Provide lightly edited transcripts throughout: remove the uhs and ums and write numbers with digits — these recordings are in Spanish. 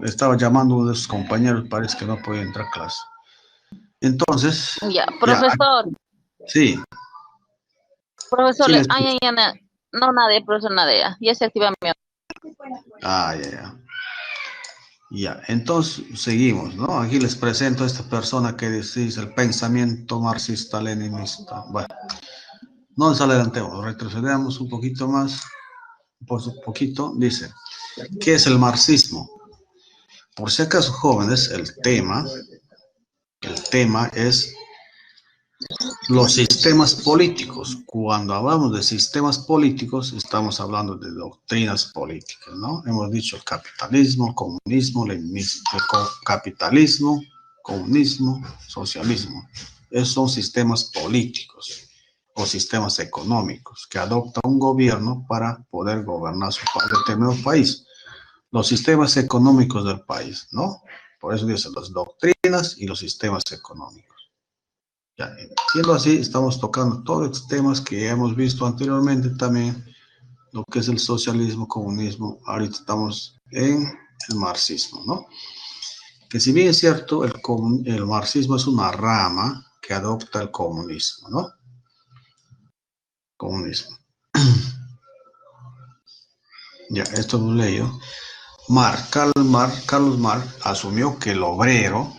Estaba llamando a uno de sus compañeros, parece que no podía entrar a clase. Entonces, Ya, ya, profesor, sí, profesor, sí le ay, escucho. ay, ay, no, nada, profesor, nada, ya se activa mi. Ah, ya, ya. Ya, entonces seguimos, ¿no? Aquí les presento a esta persona que dice el pensamiento marxista-leninista. Bueno, no nos adelantemos, retrocedemos un poquito más, por un poquito, dice, ¿qué es el marxismo? Por si acaso, jóvenes, el tema es los sistemas políticos. Cuando hablamos de sistemas políticos, estamos hablando de doctrinas políticas, ¿no? Hemos dicho el capitalismo, comunismo, leninismo, capitalismo, comunismo, socialismo. Esos son sistemas políticos o sistemas económicos que adopta un gobierno para poder gobernar su determinado país. Los sistemas económicos del país, ¿no? Por eso dicen las doctrinas y los sistemas económicos. Ya, siendo así, estamos tocando todos estos temas que hemos visto anteriormente también, lo que es el socialismo, comunismo. Ahorita estamos en el marxismo, ¿no? Que si bien es cierto, el marxismo es una rama que adopta el comunismo, ¿no? Comunismo. Ya, esto lo leo. Carlos Marx asumió que el obrero,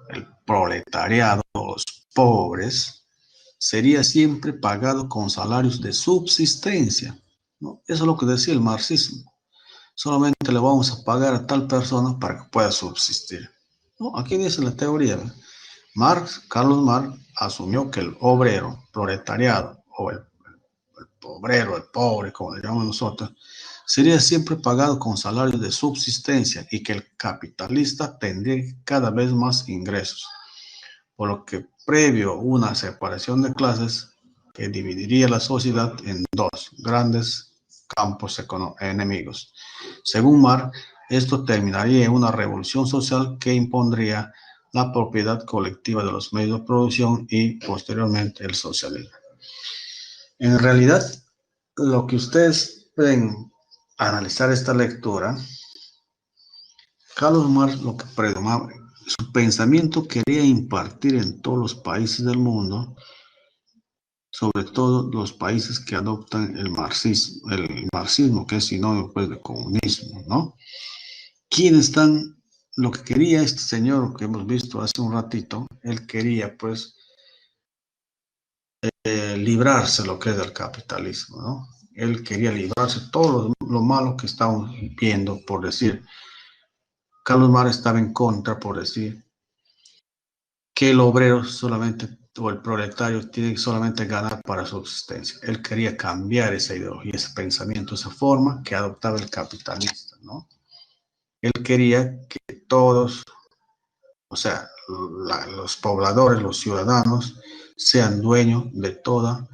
el proletariado, los pobres, sería siempre pagado con salarios de subsistencia, ¿no? Eso es lo que decía el marxismo. Solamente le vamos a pagar a tal persona para que pueda subsistir, ¿no? Aquí dice la teoría, ¿no? Carlos Marx asumió que el obrero, proletariado, o el obrero, el pobre, como le llamamos nosotros, sería siempre pagado con salarios de subsistencia y que el capitalista tendría cada vez más ingresos, por lo que previo una separación de clases que dividiría la sociedad en dos grandes campos enemigos. Según Marx, esto terminaría en una revolución social que impondría la propiedad colectiva de los medios de producción y posteriormente el socialismo. En realidad, lo que ustedes pueden analizar esta lectura, Carlos Marx lo que predomaba, su pensamiento quería impartir en todos los países del mundo, sobre todo los países que adoptan el marxismo, que es sinónimo pues, de comunismo, ¿no? ¿Quiénes están? Lo que quería este señor que hemos visto hace un ratito, él quería pues librarse lo que es del capitalismo, ¿no? Él quería librarse de todo lo malo que estamos viendo, por decir. Carlos Marx estaba en contra, por decir, que el obrero solamente, o el proletario, tiene que solamente ganar para su existencia. Él quería cambiar esa ideología, ese pensamiento, esa forma que adoptaba el capitalista, ¿no? Él quería que todos, o sea, los pobladores, los ciudadanos, sean dueños de toda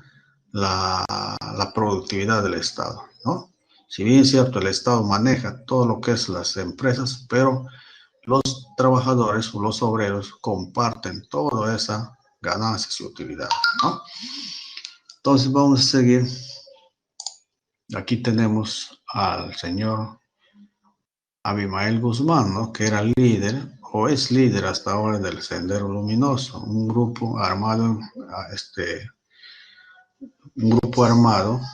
la productividad del Estado, ¿no? Si bien es cierto, el Estado maneja todo lo que es las empresas, pero los trabajadores o los obreros comparten toda esa ganancias y utilidad, ¿no? Entonces vamos a seguir. Aquí tenemos al señor Abimael Guzmán, ¿no? Que era líder o es líder hasta ahora del Sendero Luminoso, un grupo armado,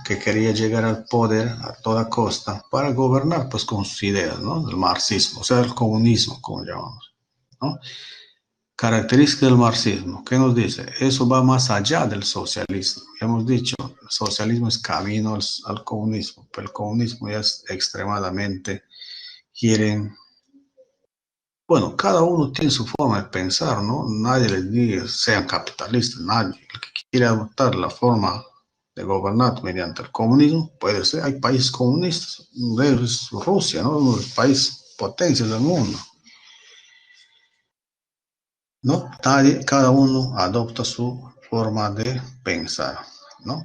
que quería llegar al poder a toda costa para gobernar pues con sus ideas, ¿no? El marxismo, o sea, el comunismo, como llamamos, ¿no? Característica del marxismo, ¿qué nos dice? Eso va más allá del socialismo. Hemos dicho, el socialismo es camino al comunismo, pero el comunismo ya es extremadamente, quieren, bueno, cada uno tiene su forma de pensar, ¿no? Nadie les dice sean capitalistas, nadie. El que quiere adoptar la forma de gobernar mediante el comunismo, puede ser, hay países comunistas, es Rusia, ¿no? Uno de los países potencias del mundo, ¿no? Cada uno adopta su forma de pensar, ¿no?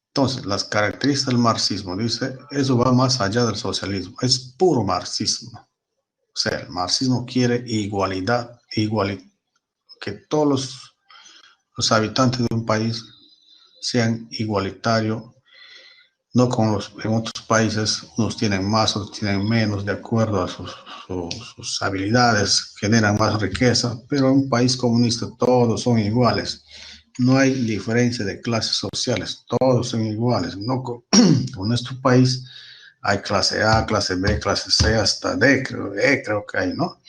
Entonces, las características del marxismo, dice, eso va más allá del socialismo, es puro marxismo. O sea, el marxismo quiere igualdad, que todos los habitantes de un país sean igualitarios, no como en otros países, unos tienen más, otros tienen menos, de acuerdo a sus habilidades, generan más riqueza, pero en un país comunista todos son iguales. No hay diferencia de clases sociales, todos son iguales. No, en nuestro país hay clase A, clase B, clase C, hasta D, creo que hay, ¿no?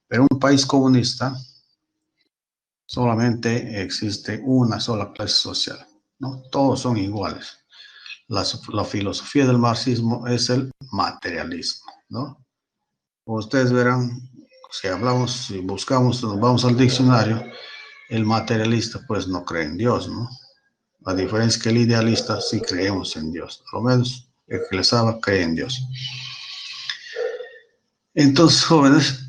Pero en un país comunista solamente existe una sola clase social, ¿no? Todos son iguales. La filosofía del marxismo es el materialismo, ¿no? Ustedes verán, si buscamos, nos vamos al diccionario, el materialista pues no cree en Dios, ¿no? La diferencia es que el idealista sí creemos en Dios, por lo menos el que les habla cree en Dios. Entonces, jóvenes,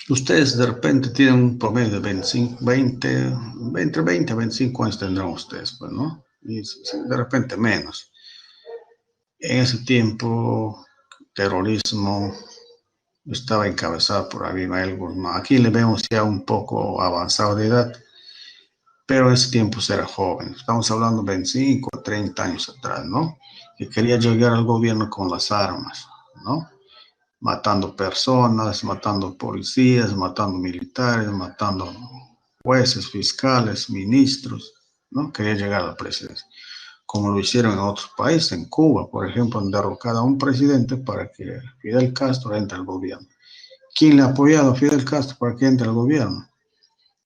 ustedes de repente tienen un promedio de 25, 20 a 25 años tendrán ustedes, pues, ¿no? Y de repente menos. En ese tiempo, terrorismo estaba encabezado por Abimael Guzmán. Aquí le vemos ya un poco avanzado de edad, pero en ese tiempo era joven. Estamos hablando de 25 o 30 años atrás, ¿no? Que quería llegar al gobierno con las armas, ¿no? Matando personas, matando policías, matando militares, matando jueces, fiscales, ministros, ¿no? Quería llegar a la presidencia, como lo hicieron en otros países, en Cuba, por ejemplo, han derrocado a un presidente para que Fidel Castro entre al gobierno. ¿Quién le ha apoyado a Fidel Castro para que entre al gobierno?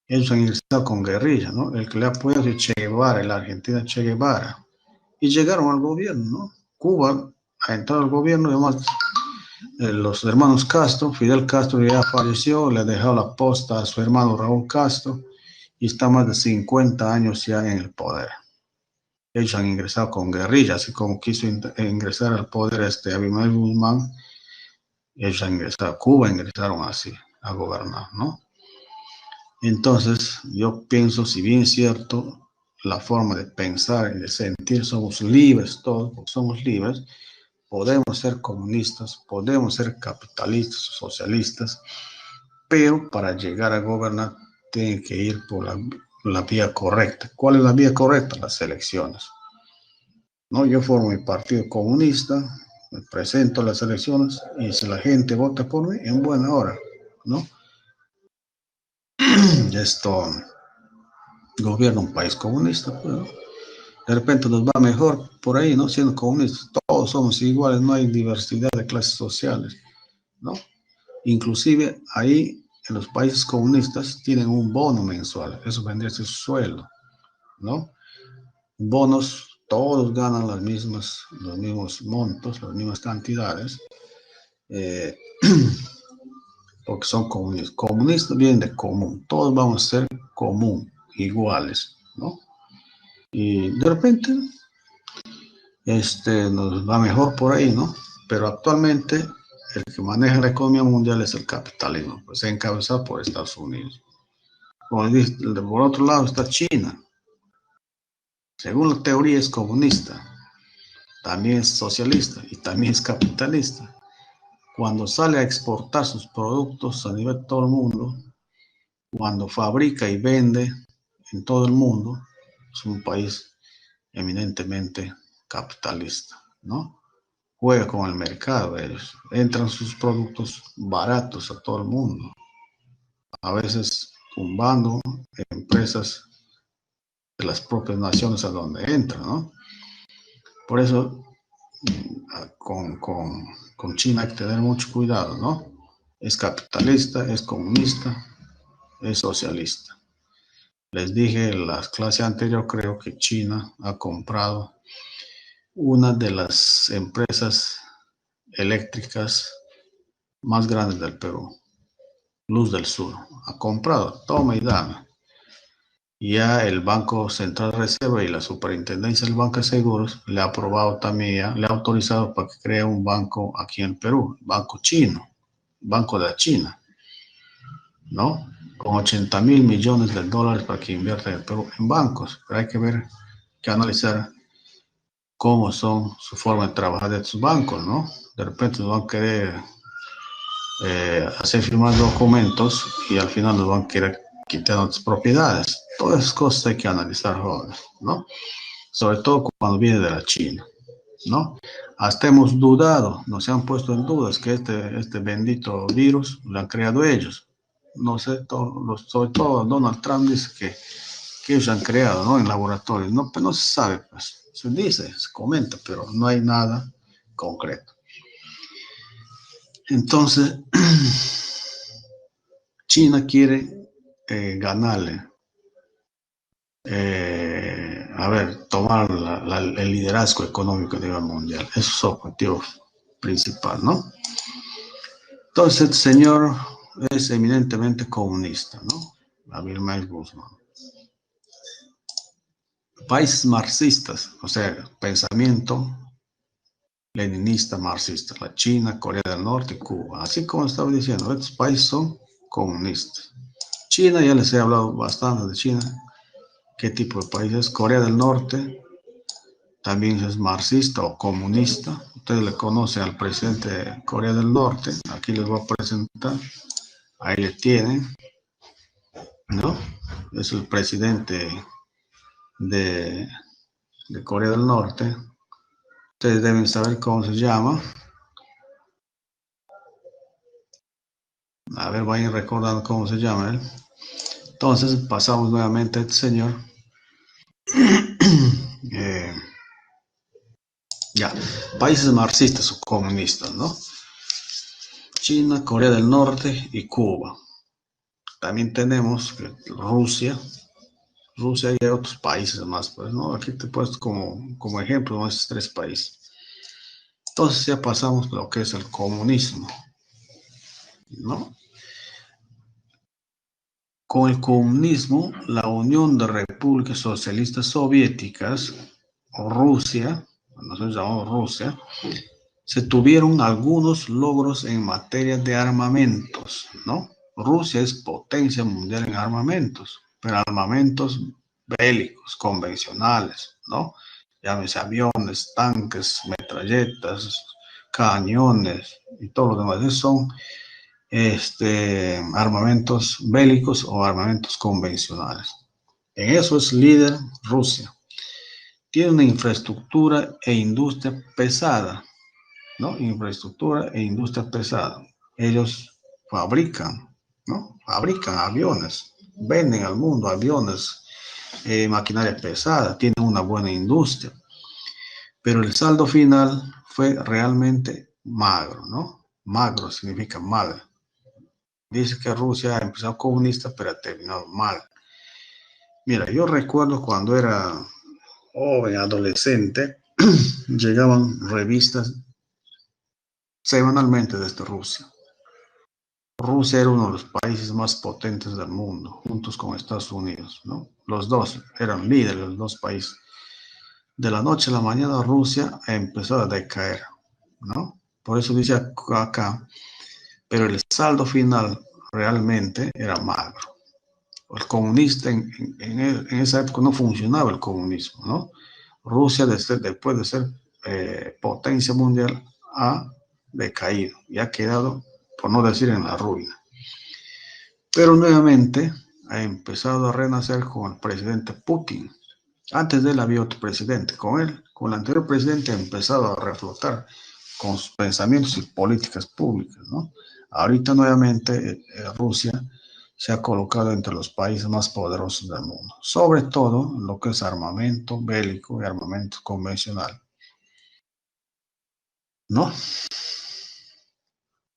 Ellos han ingresado con guerrilla, ¿no? El que le ha apoyado es Che Guevara, la Argentina Che Guevara. Y llegaron al gobierno, ¿no? Cuba ha entrado al gobierno, y además los hermanos Castro, Fidel Castro ya falleció, le ha dejado la posta a su hermano Raúl Castro y está más de 50 años ya en el poder. Ellos han ingresado con guerrilla, así como quiso ingresar al poder Abimael Guzmán, ellos han ingresado a Cuba, ingresaron así a gobernar, ¿no? Entonces, yo pienso, si bien es cierto, la forma de pensar y de sentir, somos libres todos, porque somos libres, podemos ser comunistas, podemos ser capitalistas, socialistas, pero para llegar a gobernar tienen que ir por la vía correcta. ¿Cuál es la vía correcta? Las elecciones. ¿No? Yo formo mi partido comunista, me presento a las elecciones y si la gente vota por mí, en buena hora, ¿no? Esto gobierna un país comunista, pues, ¿no? De repente nos va mejor por ahí, ¿no? Siendo comunistas, todos somos iguales, no hay diversidad de clases sociales, ¿no? Inclusive ahí en los países comunistas tienen un bono mensual, eso vendría a ser su sueldo, ¿no? Bonos, todos ganan los mismos montos, las mismas cantidades, porque son comunistas. Comunistas vienen de común, todos vamos a ser común, iguales, ¿no? Y de repente nos va mejor por ahí, ¿no? Pero actualmente el que maneja la economía mundial es el capitalismo, pues encabezado por Estados Unidos. Por otro lado está China. Según la teoría es comunista, también es socialista y también es capitalista. Cuando sale a exportar sus productos a nivel de todo el mundo, cuando fabrica y vende en todo el mundo, es un país eminentemente capitalista, ¿no? Juega con el mercado, ellos entran sus productos baratos a todo el mundo, a veces tumbando empresas de las propias naciones a donde entran, ¿no? Por eso con China hay que tener mucho cuidado, ¿no? Es capitalista, es comunista, es socialista. Les dije en la clase anterior, creo que China ha comprado una de las empresas eléctricas más grandes del Perú, Luz del Sur. Ha comprado, toma y dame. Ya el Banco Central de Reserva y la Superintendencia del Banco de Seguros le ha aprobado también, le ha autorizado para que cree un banco aquí en Perú, Banco Chino, Banco de la China, ¿no? Con 80.000 millones de dólares para que invierta el Perú en bancos. Pero hay que ver, que analizar cómo son su forma de trabajar de estos bancos, ¿no? De repente nos van a querer hacer firmar documentos y al final nos van a querer quitando tus propiedades. Todas esas cosas hay que analizar, jóvenes, ¿no? Sobre todo cuando viene de la China, ¿no? Hasta hemos dudado, nos han puesto en dudas que este bendito virus lo han creado ellos. No sé, sobre todo Donald Trump dice que ellos han creado, ¿no? En laboratorios. No, pero no se sabe, pues. Se dice, se comenta, pero no hay nada concreto. Entonces, China quiere ganarle, tomar el liderazgo económico a nivel mundial. Eso es su objetivo principal, ¿no? Entonces, el señor es eminentemente comunista, ¿no? Vladimir Guzmán. Países marxistas, o sea, pensamiento leninista marxista, la China, Corea del Norte y Cuba. Así como estaba diciendo, estos países son comunistas. China, ya les he hablado bastante de China. ¿Qué tipo de país es? Corea del Norte, también es marxista o comunista. Ustedes le conocen al presidente de Corea del Norte. Aquí les voy a presentar. Ahí le tienen, ¿no? Es el presidente de Corea del Norte. Ustedes deben saber cómo se llama. A ver, vayan recordando cómo se llama él. Entonces pasamos nuevamente a este señor. Ya, países marxistas o comunistas, ¿no? China, Corea del Norte y Cuba. También tenemos Rusia. Rusia y otros países más, pues, ¿no? Aquí te he puesto como ejemplo, ¿no? Estos tres países. Entonces ya pasamos a lo que es el comunismo, ¿no? Con el comunismo, la Unión de Repúblicas Socialistas Soviéticas, o Rusia, nosotros llamamos Rusia, se tuvieron algunos logros en materia de armamentos, ¿no? Rusia es potencia mundial en armamentos, pero armamentos bélicos, convencionales, ¿no? Llámese aviones, tanques, metralletas, cañones y todo lo demás. Esos son armamentos bélicos o armamentos convencionales. En eso es líder Rusia. Tiene una infraestructura e industria pesada, ¿no? Infraestructura e industria pesada. Ellos fabrican, ¿no? Fabrican aviones, venden al mundo aviones, maquinaria pesada, tienen una buena industria. Pero el saldo final fue realmente magro, ¿no? Magro significa mal. Dice que Rusia ha empezado comunista, pero ha terminado mal. Mira, yo recuerdo cuando era joven, adolescente, llegaban revistas semanalmente desde Rusia. Rusia era uno de los países más potentes del mundo, juntos con Estados Unidos, ¿no? Los dos eran líderes, los dos países. De la noche a la mañana Rusia empezó a decaer, ¿no? Por eso dice acá, pero el saldo final realmente era magro. El comunista, en esa época no funcionaba el comunismo, ¿no? Rusia, después de ser potencia mundial, ha decaído y ha quedado, por no decir, en la ruina. Pero nuevamente ha empezado a renacer con el presidente Putin. Antes de él había otro presidente. Con el anterior presidente, ha empezado a reflotar con sus pensamientos y políticas públicas, ¿no? Ahorita nuevamente Rusia se ha colocado entre los países más poderosos del mundo, sobre todo lo que es armamento bélico y armamento convencional, ¿no?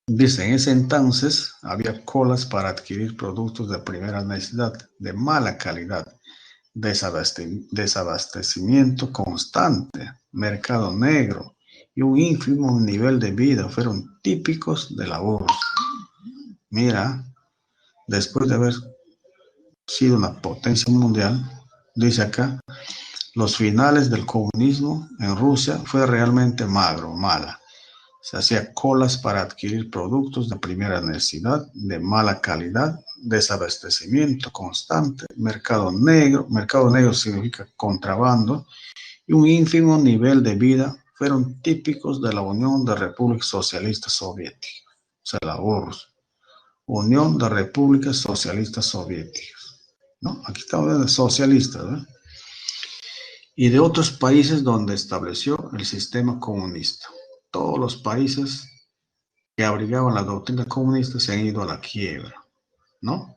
Dice, en ese entonces había colas para adquirir productos de primera necesidad, de mala calidad, desabastecimiento constante, mercado negro y un ínfimo nivel de vida fueron típicos de la urbe. Mira, después de haber sido una potencia mundial, dice acá, los finales del comunismo en Rusia fue realmente mala. Se hacía colas para adquirir productos de primera necesidad, de mala calidad, desabastecimiento constante, mercado negro significa contrabando, y un ínfimo nivel de vida fueron típicos de la Unión de Repúblicas Socialistas Soviéticas, o sea, la URSS, Unión de Repúblicas Socialistas Soviéticas. ¿no? Aquí estamos hablando de socialistas, ¿no? Y de otros países donde estableció el sistema comunista. Todos los países que abrigaban la doctrina comunista se han ido a la quiebra, ¿no?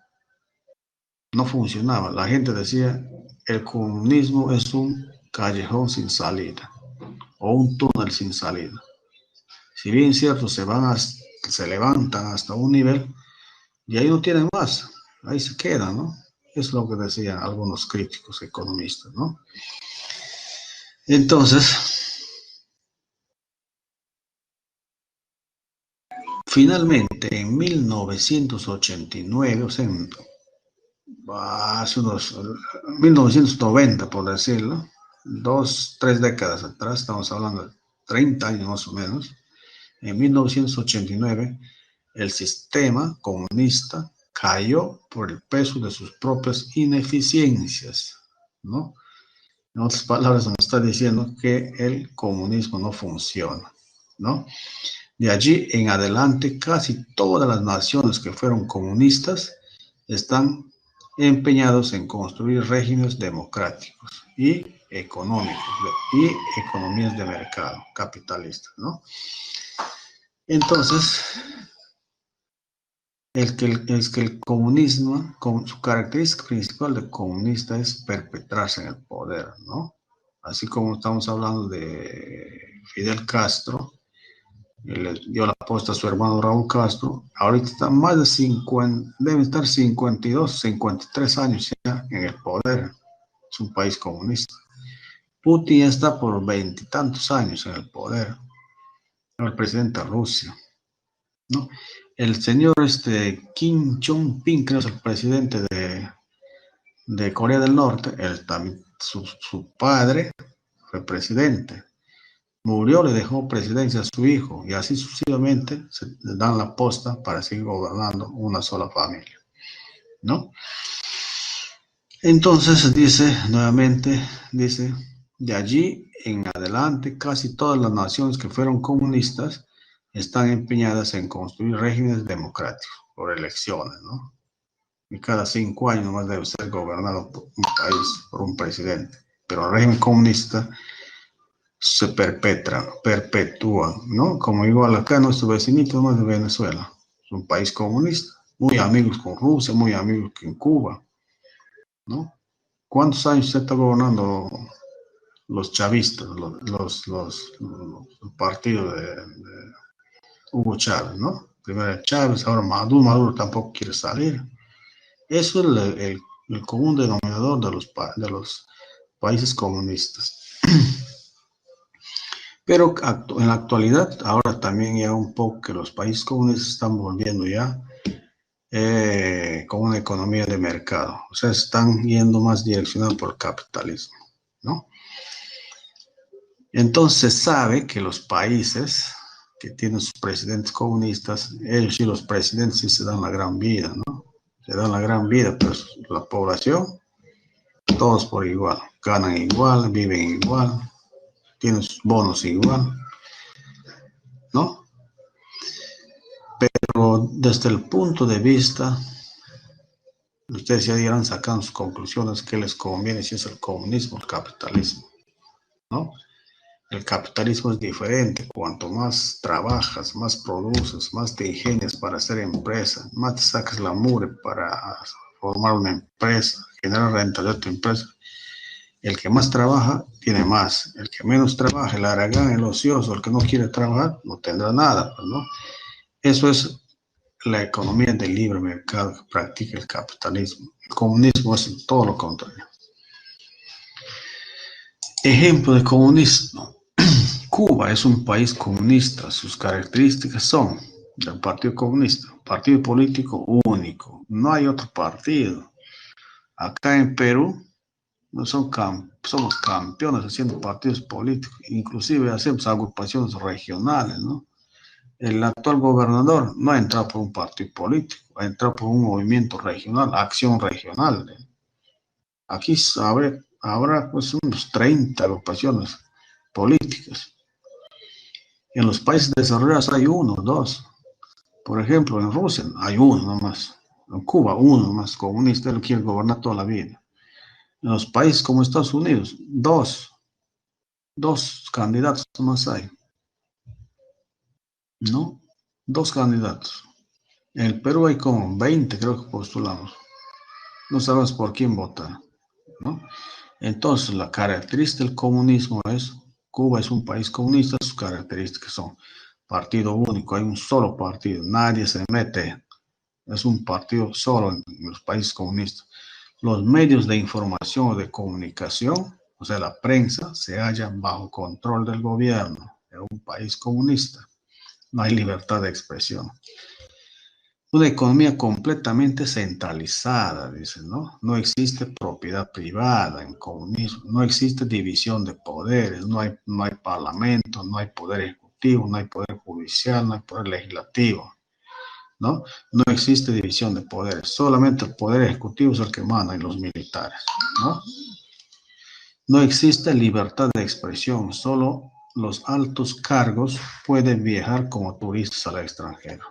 No funcionaba. La gente decía, el comunismo es un callejón sin salida o un túnel sin salida. Si bien es cierto, se levantan hasta un nivel y ahí no tienen más, ahí se quedan, ¿no? Es lo que decían algunos críticos economistas, ¿no? Entonces, finalmente, en 1989, o sea, hace unos 1990, por decirlo, 3 décadas atrás, estamos hablando de 30 años más o menos, en 1989, el sistema comunista cayó por el peso de sus propias ineficiencias, ¿no? En otras palabras, nos está diciendo que el comunismo no funciona, ¿no? De allí en adelante, casi todas las naciones que fueron comunistas están empeñados en construir regímenes democráticos y económicos y economías de mercado capitalistas, ¿no? Entonces, es que el comunismo, su característica principal del comunista es perpetrarse en el poder, ¿no? Así como estamos hablando de Fidel Castro, le dio la posta a su hermano Raúl Castro, ahorita está más de 50, deben estar 52, 53 años ya en el poder, es un país comunista. Putin ya está por 20 y tantos años en el poder, el presidente de Rusia, ¿no? El señor Kim Jong-un, que es el presidente de Corea del Norte, también, su padre fue presidente. Murió, le dejó presidencia a su hijo y así sucesivamente se le dan la posta para seguir gobernando una sola familia, ¿no? Entonces dice, de allí en adelante casi todas las naciones que fueron comunistas están empeñadas en construir regímenes democráticos por elecciones, ¿no? Y cada 5 años más debe ser gobernado por un país, por un presidente. Pero el régimen comunista se perpetúa, ¿no? Como igual acá nuestro vecinito no es de Venezuela, es un país comunista, muy amigos con Rusia, muy amigos con Cuba, ¿no? ¿Cuántos años se está gobernando los chavistas, los partidos de Hugo Chávez, ¿no? Primero Chávez, ahora Maduro tampoco quiere salir. Eso es el común denominador de los países comunistas. Pero en la actualidad, ahora también ya un poco que los países comunistas están volviendo ya con una economía de mercado. O sea, están yendo más direccionados por el capitalismo, ¿no? Entonces se sabe que los países que tienen sus presidentes comunistas, ellos sí, los presidentes sí se dan la gran vida, ¿no? Se dan la gran vida, pero la población, todos por igual, ganan igual, viven igual, tienen sus bonos igual, ¿no? Pero desde el punto de vista, ustedes ya irán sacando sus conclusiones, qué les conviene, si es el comunismo o el capitalismo, ¿no? El capitalismo es diferente, cuanto más trabajas, más produces, más te ingenias para hacer empresa, más te sacas la mugre para formar una empresa, generar rentabilidad de tu empresa. El que más trabaja tiene más, el que menos trabaja, el haragán, el ocioso, el que no quiere trabajar, no tendrá nada, ¿no? Eso es la economía del libre mercado que practica el capitalismo. El comunismo es todo lo contrario. Ejemplo de comunismo. Cuba es un país comunista. Sus características son del Partido Comunista, partido político único. No hay otro partido. Acá en Perú no somos campeones haciendo partidos políticos. Inclusive hacemos agrupaciones regionales, ¿no? El actual gobernador no ha entrado por un partido político, ha entrado por un movimiento regional, acción regional. Aquí habrá pues unos 30 agrupaciones políticas. En los países desarrollados hay uno, dos. Por ejemplo, en Rusia hay uno nomás. En Cuba, uno más comunista, él quiere gobernar toda la vida. En los países como Estados Unidos, dos candidatos más hay, ¿no? Dos candidatos. En el Perú hay como 20, creo que postulamos. No sabemos por quién votar, ¿no? Entonces, la característica del comunismo es, Cuba es un país comunista, sus características son partido único, hay un solo partido, nadie se mete, es un partido solo en los países comunistas. Los medios de información o de comunicación, o sea, la prensa, se hallan bajo control del gobierno en un país comunista. No hay libertad de expresión. Una economía completamente centralizada, dicen, ¿no? No existe propiedad privada en comunismo, no existe división de poderes, no hay parlamento, no hay poder ejecutivo, no hay poder judicial, no hay poder legislativo, ¿no? No existe división de poderes, solamente el poder ejecutivo es el que manda en los militares, ¿no? No existe libertad de expresión, solo los altos cargos pueden viajar como turistas al extranjero.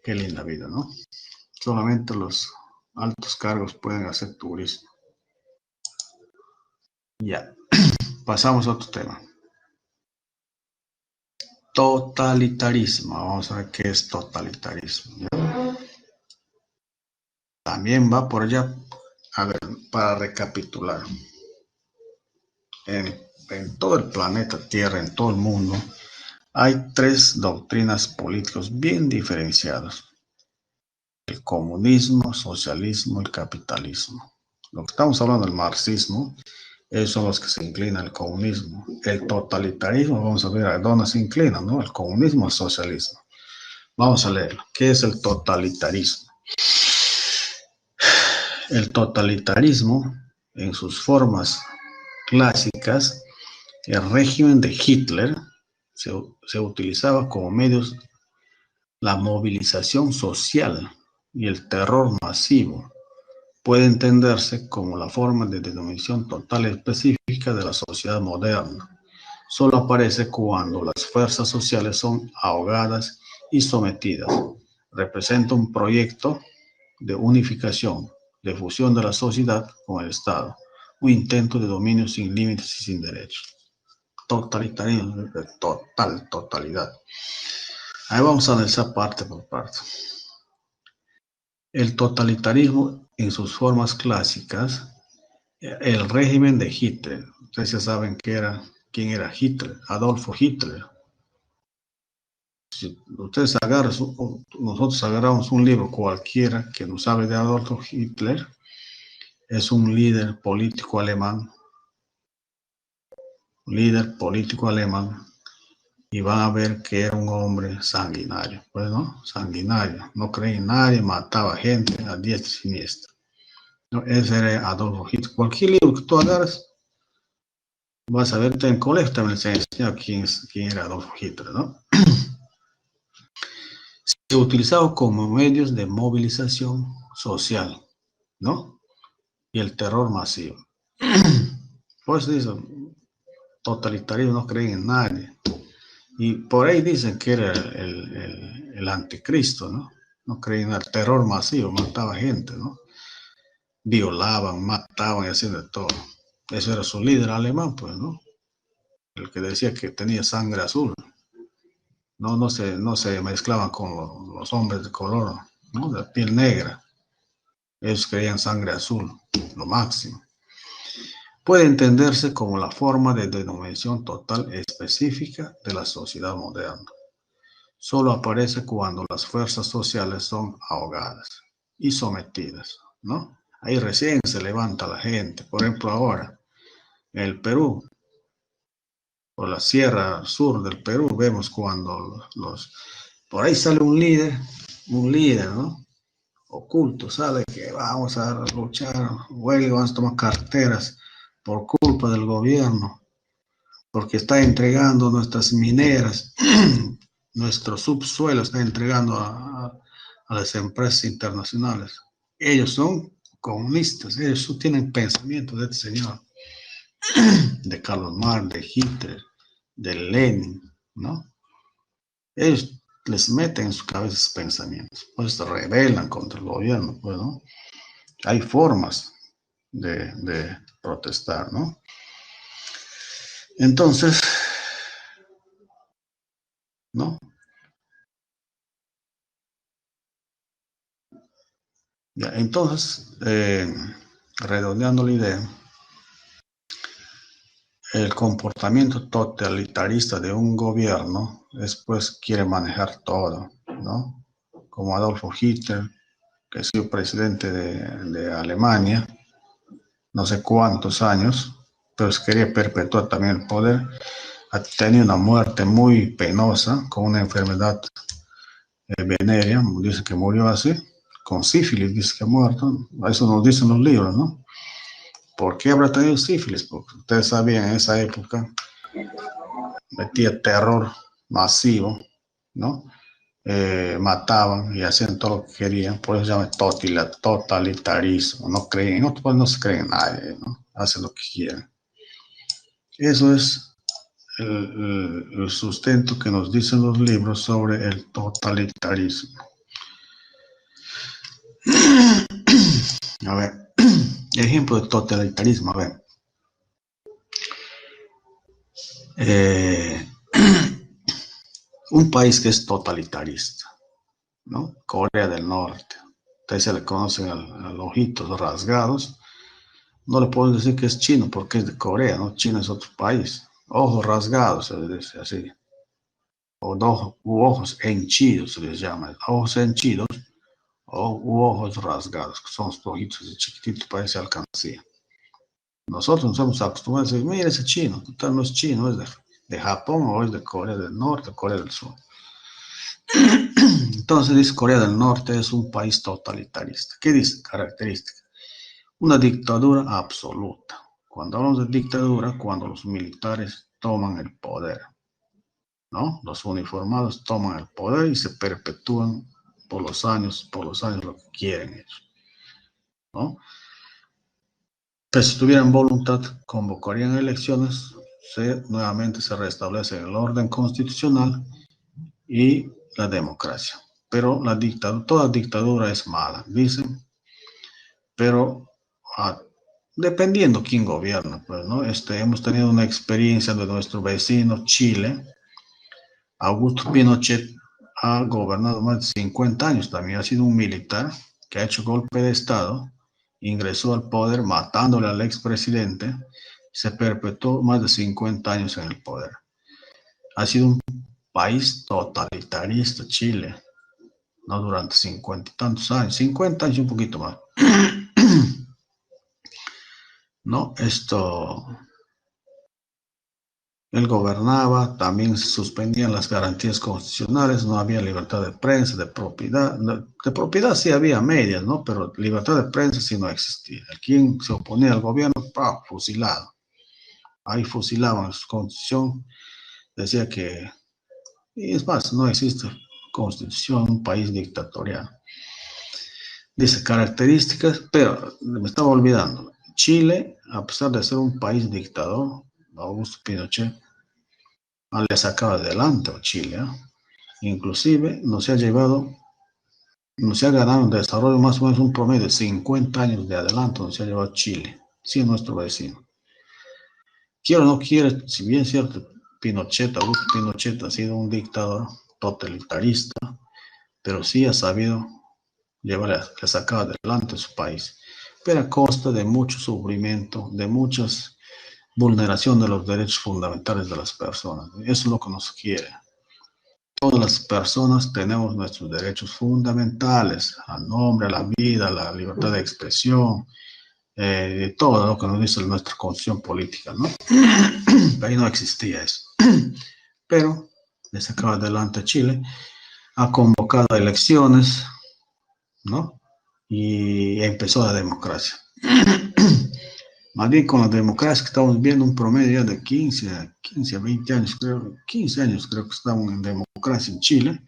Qué linda vida, ¿no? Solamente los altos cargos pueden hacer turismo. Ya, pasamos a otro tema. Totalitarismo. Vamos a ver qué es totalitarismo. ¿Ya? También va por allá, a ver, para recapitular. En todo el planeta Tierra, en todo el mundo, hay tres doctrinas políticas bien diferenciadas. El comunismo, socialismo, el capitalismo. Lo que estamos hablando del marxismo, esos son los que se inclinan al comunismo. El totalitarismo, vamos a ver a dónde se inclina, ¿no? El comunismo, el socialismo. Vamos a leerlo. ¿Qué es el totalitarismo? El totalitarismo, en sus formas clásicas, el régimen de Hitler se utilizaba como medios la movilización social y el terror masivo. Puede entenderse como la forma de denominación total específica de la sociedad moderna. Solo aparece cuando las fuerzas sociales son ahogadas y sometidas. Representa un proyecto de unificación, de fusión de la sociedad con el Estado, un intento de dominio sin límites y sin derechos. Totalitarismo, de totalidad. Ahí vamos a analizar parte por parte. El totalitarismo en sus formas clásicas, el régimen de Hitler. Ustedes ya saben quién era Hitler, Adolfo Hitler. Si ustedes agarran, nosotros agarramos un libro cualquiera que nos hable de Adolfo Hitler, es un líder político alemán, y van a ver que era un hombre sanguinario, pues no, sanguinario, no creía en nadie, mataba gente a diestra y siniestra. No, ese era Adolfo Hitler. Cualquier libro que tú agarres, vas a ver, en el colegio también se enseña quién era Adolfo Hitler, ¿no? Se utilizaba como medios de movilización social, ¿no? Y el terror masivo. Por eso dicen, totalitarismo, no creen en nadie. Y por ahí dicen que era el anticristo, ¿no? No creen en el terror masivo, mataba gente, ¿no? Violaban, mataban y hacían de todo. Ese era su líder alemán, pues, ¿no? El que decía que tenía sangre azul. No se mezclaban con los hombres de color, ¿no? De piel negra. Ellos creían sangre azul, lo máximo. Puede entenderse como la forma de denominación total específica de la sociedad moderna. Solo aparece cuando las fuerzas sociales son ahogadas y sometidas, ¿no? Ahí recién se levanta la gente. Por ejemplo, ahora, en el Perú, por la sierra sur del Perú, vemos cuando por ahí sale un líder, ¿no? Oculto, sale que vamos a luchar, huelga, vamos a tomar carteras por culpa del gobierno, porque está entregando nuestras mineras, nuestro subsuelo está entregando a las empresas internacionales. Ellos son comunistas, ellos tienen pensamientos de este señor, de Karl Marx, de Hitler, de Lenin, ¿no? Ellos les meten en su cabeza esos pensamientos, pues se rebelan contra el gobierno, pues, ¿no? Hay formas de protestar, ¿no? Entonces, ¿no? Ya, entonces, redondeando la idea, el comportamiento totalitarista de un gobierno después quiere manejar todo, ¿no? Como Adolfo Hitler, que ha sido presidente de Alemania, no sé cuántos años, pero quería perpetuar también el poder. Ha tenido una muerte muy penosa, con una enfermedad venérea, dice que murió así, con sífilis, dice que ha muerto, eso nos dicen los libros, ¿no? ¿Por qué habrá tenido sífilis? Porque ustedes sabían en esa época metía terror masivo, ¿no? Mataban y hacían todo lo que querían, por eso se llama totalitarismo, no creen, en otro país no se creen en nadie, ¿no? Hacen lo que quieren. Eso es el sustento que nos dicen los libros sobre el totalitarismo. A ver, ejemplo de totalitarismo, a ver. Un país que es totalitarista, ¿no? Corea del Norte. Ustedes se le conocen a los ojitos rasgados. No le pueden decir que es chino porque es de Corea, ¿no? China es otro país. Ojos rasgados, se les dice así. O ojos henchidos, se les llama. Ojos henchidos u ojos rasgados, que son los ojitos de chiquititos, parece alcancía. Nosotros nos hemos acostumbrado a decir, mira ese chino, total no es chino, es de Japón o es de Corea del Norte, Corea del Sur. Entonces dice Corea del Norte es un país totalitarista. ¿Qué dice? Característica. Una dictadura absoluta. Cuando hablamos de dictadura, cuando los militares toman el poder, ¿no? Los uniformados toman el poder y se perpetúan por los años lo que quieren ellos, ¿no? Pero si tuvieran voluntad, convocarían elecciones, nuevamente se restablece el orden constitucional y la democracia. Pero toda dictadura es mala, dicen, pero dependiendo quién gobierna, pues, ¿no? Hemos tenido una experiencia de nuestro vecino Chile. Augusto Pinochet ha gobernado más de 50 años, también ha sido un militar que ha hecho golpe de Estado, ingresó al poder matándole al expresidente, se perpetuó más de 50 años en el poder. Ha sido un país totalitarista Chile, no durante 50 y tantos años, 50 años y un poquito más. ¿No? Él gobernaba, también se suspendían las garantías constitucionales, no había libertad de prensa, de propiedad. De propiedad sí había medias, ¿no? Pero libertad de prensa sí no existía. Quien se oponía al gobierno, fusilado. Ahí fusilaban su constitución, decía que, y es más, no existe constitución en un país dictatorial. Dice características, pero me estaba olvidando. Chile, a pesar de ser un país dictador, Augusto Pinochet le sacado adelante a Chile, ¿eh? Inclusive nos ha ganado un desarrollo más o menos un promedio de 50 años de adelanto, nos ha llevado Chile, sí, nuestro vecino. Quiero o no quiere, si bien es cierto, Augusto Pinochet ha sido un dictador totalitarista, pero sí ha sabido sacar adelante a su país, pero a costa de mucho sufrimiento, de muchas vulneración de los derechos fundamentales de las personas. Eso es lo que nos quiere. Todas las personas tenemos nuestros derechos fundamentales, al nombre, a la vida, a la libertad de expresión, todo lo que nos dice nuestra constitución política, ¿no? Ahí no existía eso. Pero le sacaba adelante Chile, ha convocado a elecciones, ¿no? Y empezó la democracia. Más bien con la democracia que estamos viendo un promedio de 15 a 20 años, 15 años creo que estamos en democracia en Chile.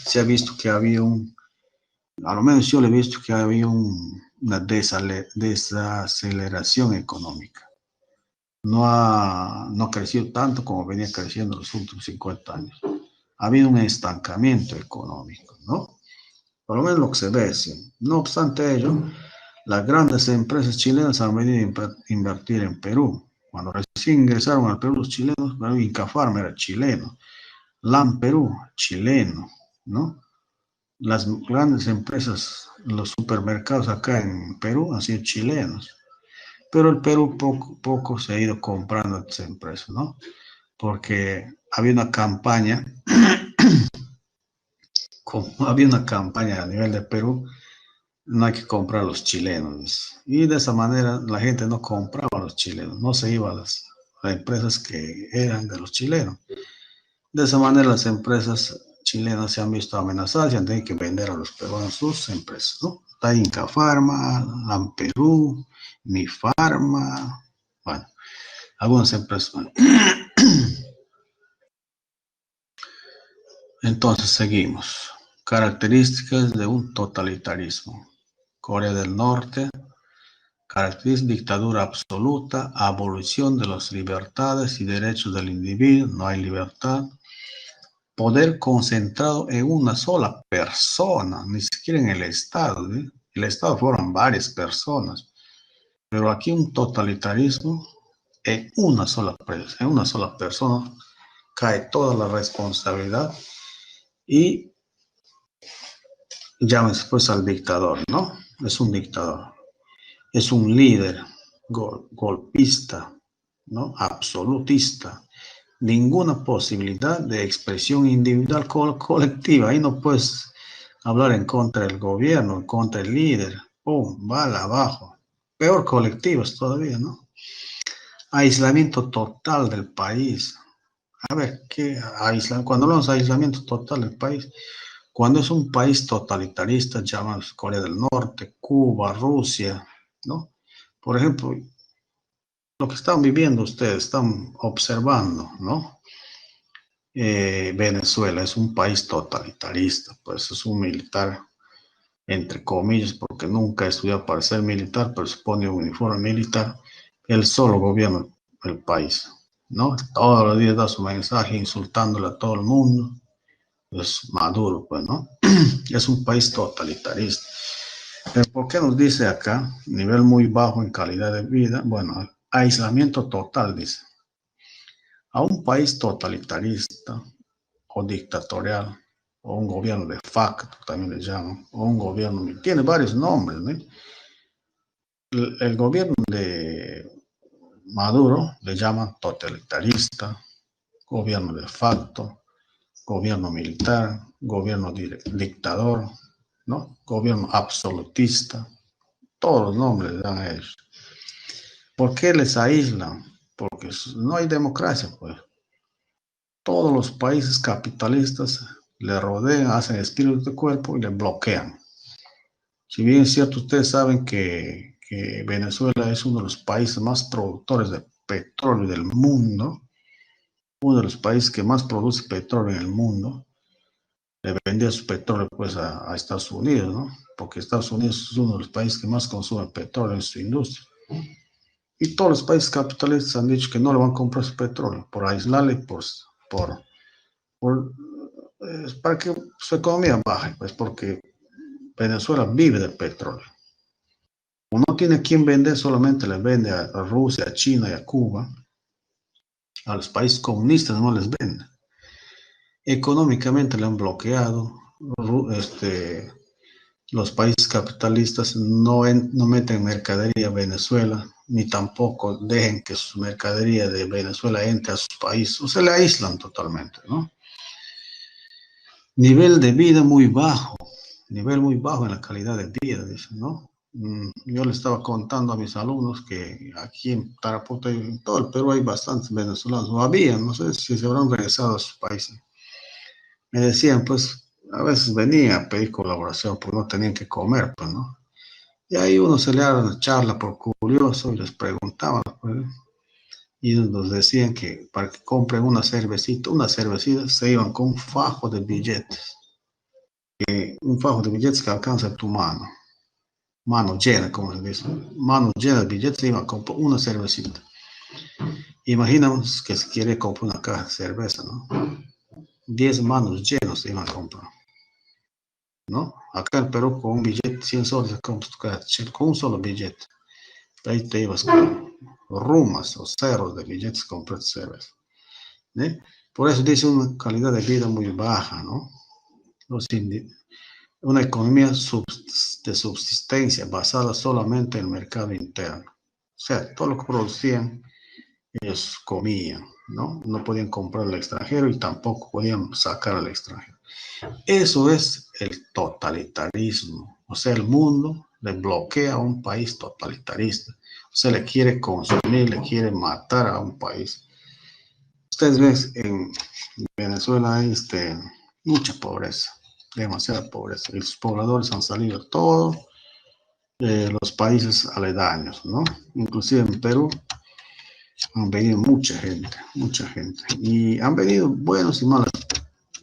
Se ha visto que había a lo menos yo le he visto que había una desaceleración económica. No ha crecido tanto como venía creciendo en los últimos 50 años. ha habido un estancamiento económico, ¿no? Por lo menos lo que se ve, sí. No obstante ello, las grandes empresas chilenas han venido a invertir en Perú. Cuando recién ingresaron al Perú los chilenos, bueno, Inca Pharma era chileno, LAM Perú, chileno, ¿no? Las grandes empresas, los supermercados acá en Perú han sido chilenos, pero el Perú poco a poco se ha ido comprando estas empresas, ¿no? Porque había una campaña, había una campaña a nivel de Perú, no hay que comprar a los chilenos. Y de esa manera la gente no compraba a los chilenos, no se iba a las empresas que eran de los chilenos. De esa manera las empresas chilenas se han visto amenazadas y han tenido que vender a los peruanos sus empresas, ¿no? Está Inca Pharma, LAM Perú, Mi Pharma, bueno, algunas empresas. Bueno. Entonces seguimos. Características de un totalitarismo. Corea del Norte, característica dictadura absoluta, abolición de las libertades y derechos del individuo, no hay libertad. Poder concentrado en una sola persona, ni siquiera en el Estado, ¿eh? El Estado fueron varias personas, pero aquí un totalitarismo en una sola persona cae toda la responsabilidad y llaman después al dictador, ¿no? Es un dictador, es un líder golpista, ¿no? Absolutista. Ninguna posibilidad de expresión individual colectiva. Ahí no puedes hablar en contra del gobierno, en contra del líder. ¡Pum! Bala abajo. Peor colectivos todavía, ¿no? Aislamiento total del país. A ver, cuando hablamos de aislamiento total del país, cuando es un país totalitarista, llamamos Corea del Norte, Cuba, Rusia, ¿no? Por ejemplo, lo que están viviendo ustedes, están observando, ¿no? Venezuela es un país totalitarista, pues es un militar, entre comillas, porque nunca estudió para ser militar, pero se pone un uniforme militar, él solo gobierna el país, ¿no? Todos los días da su mensaje insultándole a todo el mundo, es Maduro, pues, ¿no? Es un país totalitarista. Pero ¿por qué nos dice acá, nivel muy bajo en calidad de vida? Bueno, aislamiento total, dice. A un país totalitarista o dictatorial, o un gobierno de facto, también le llaman, o un gobierno, tiene varios nombres, ¿no? El gobierno de Maduro le llaman totalitarista, gobierno de facto, gobierno militar, gobierno dictador, ¿no? Gobierno absolutista, todos los nombres le dan a ellos. ¿Por qué les aíslan? Porque no hay democracia, pues. Todos los países capitalistas le rodean, hacen espíritu de cuerpo y le bloquean. Si bien es cierto, ustedes saben que Venezuela es uno de los países más productores de petróleo del mundo, uno de los países que más produce petróleo en el mundo, le vendía su petróleo pues a Estados Unidos, ¿no? Porque Estados Unidos es uno de los países que más consume petróleo en su industria. Y todos los países capitalistas han dicho que no le van a comprar su petróleo, por aislarle, para que su economía baje, pues porque Venezuela vive del petróleo. Como no tiene quien vender, solamente le vende a Rusia, a China y a Cuba. A los países comunistas no les vende. Económicamente le han bloqueado. Los países capitalistas no meten mercadería a Venezuela, ni tampoco dejen que su mercadería de Venezuela entre a sus países. O sea, le aíslan totalmente, ¿no? Nivel de vida muy bajo en la calidad de vida, dice, ¿no? Yo le estaba contando a mis alumnos que aquí en Tarapoto y en todo el Perú hay bastantes venezolanos, o había, no sé si se habrán regresado a sus países. Me decían, pues, a veces venía a pedir colaboración porque no tenían que comer, pues, ¿no? Y ahí uno se le daba una charla por curioso y les preguntaba, pues, y nos decían que para que compren una cervecita se iban con un fajo de billetes que alcanza tu mano llena, como se dice, mano llena de billetes, iba a comprar una cervecita. Imaginamos que se quiere comprar una caja de cerveza, ¿no? 10 manos llenos se iban a comprar, ¿no? Acá en Perú con un billete, 100 soles, con un solo billete. Ahí te ibas con rumas o cerros de billetes a comprar cerveza. ¿Eh? Por eso dice una calidad de vida muy baja, ¿no? Una economía de subsistencia basada solamente en el mercado interno. O sea, todo lo que producían, ellos comían, ¿no? No podían comprar al extranjero y tampoco podían sacar al extranjero. Eso es el totalitarismo. O sea, el mundo le bloquea a un país totalitarista. O sea, le quiere consumir, le quiere matar a un país. Ustedes ven, en Venezuela hay mucha pobreza, demasiada pobreza. Y los pobladores han salido de todos los países aledaños, ¿no? Inclusive en Perú han venido mucha gente, mucha gente. Y han venido buenos y malos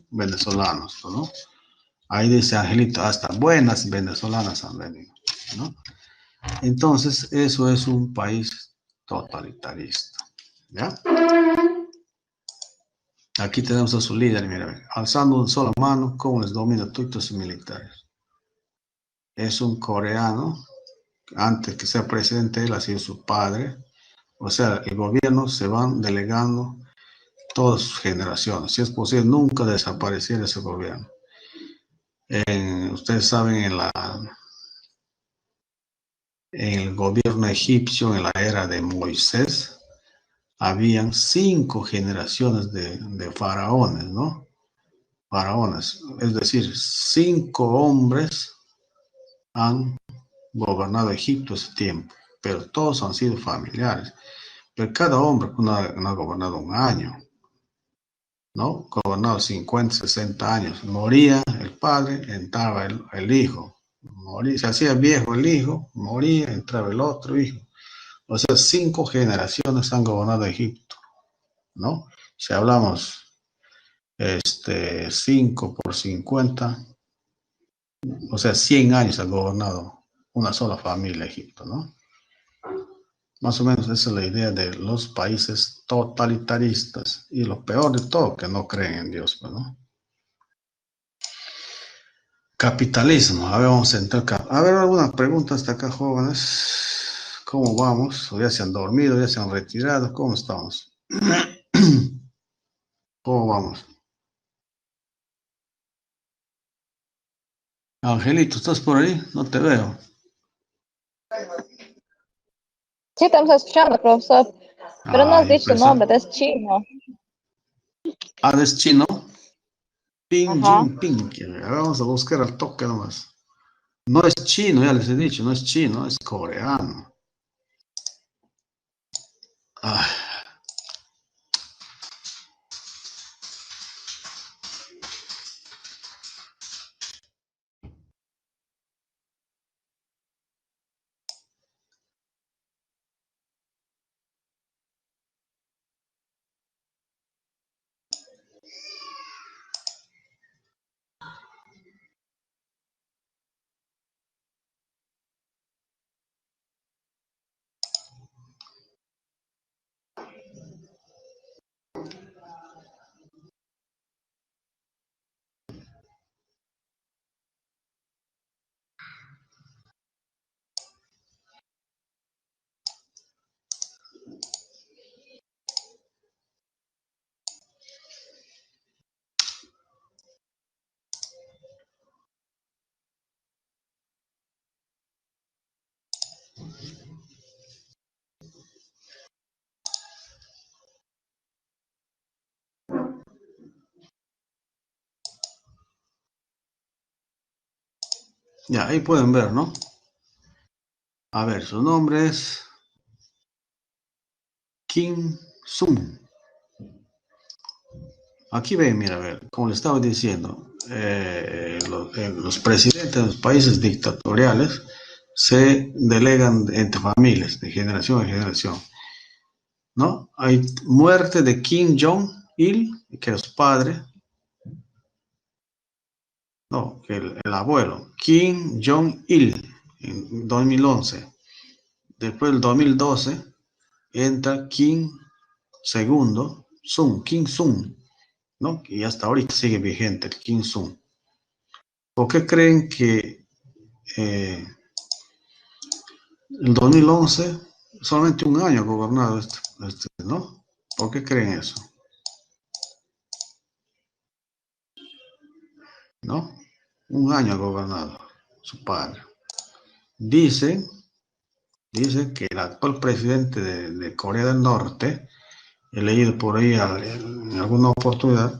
venezolanos, ¿no? Ahí dice Angelito, hasta buenas venezolanas han venido, ¿no? Entonces, eso es un país totalitarista, ¿ya? Aquí tenemos a su líder, mira, alzando una sola mano, como les domina todos sus militares. Es un coreano, antes que sea presidente, él ha sido su padre. O sea, el gobierno se van delegando todas sus generaciones. Si es posible, nunca desapareciera ese gobierno. Ustedes saben, en el gobierno egipcio, en la era de Moisés, habían 5 generaciones de faraones, ¿no? Faraones, es decir, 5 hombres han gobernado Egipto ese tiempo, pero todos han sido familiares. Pero cada hombre no ha gobernado un año, ¿no? Gobernado 50, 60 años. Moría el padre, entraba el hijo. Moría, se hacía viejo el hijo, moría, entraba el otro hijo. O sea, 5 generaciones han gobernado Egipto, ¿no? Si hablamos 5 por 50, o sea, 100 años ha gobernado una sola familia Egipto, ¿no? Más o menos esa es la idea de los países totalitaristas. Y lo peor de todo, que no creen en Dios, ¿no? Capitalismo. A ver, vamos a entrar acá. A ver, alguna pregunta hasta acá, jóvenes. ¿Cómo vamos? ¿O ya se han dormido? ¿Ya se han retirado? ¿Cómo estamos? ¿Cómo vamos? Angelito, ¿estás por ahí? No te veo. Sí, estamos escuchando, profesor. Pero no has Yo dicho su pensaba. nombre, es chino. ¿Es chino? Ping, Ajá. Jinping. Vamos a buscar al toque nomás. No es chino, ya les he dicho, no es chino, es coreano. Ah, ya, ahí pueden ver, ¿no? A ver, su nombre es Kim Sung. Aquí ven, mira, a ver, como le estaba diciendo, los presidentes de los países dictatoriales se delegan entre familias, de generación en generación, ¿no? Hay muerte de Kim Jong-il, que es padre, no, que el abuelo, Kim Jong-il, en 2011. Después del 2012 entra Kim II, Kim Sung, ¿no? Y hasta ahorita sigue vigente el Kim Il-sung. ¿Por qué creen que el 2011, solamente un año ha gobernado ¿no? ¿Por qué creen eso? ¿No? Un año ha gobernado su padre. Dicen que el actual presidente de Corea del Norte, he leído por ahí en alguna oportunidad,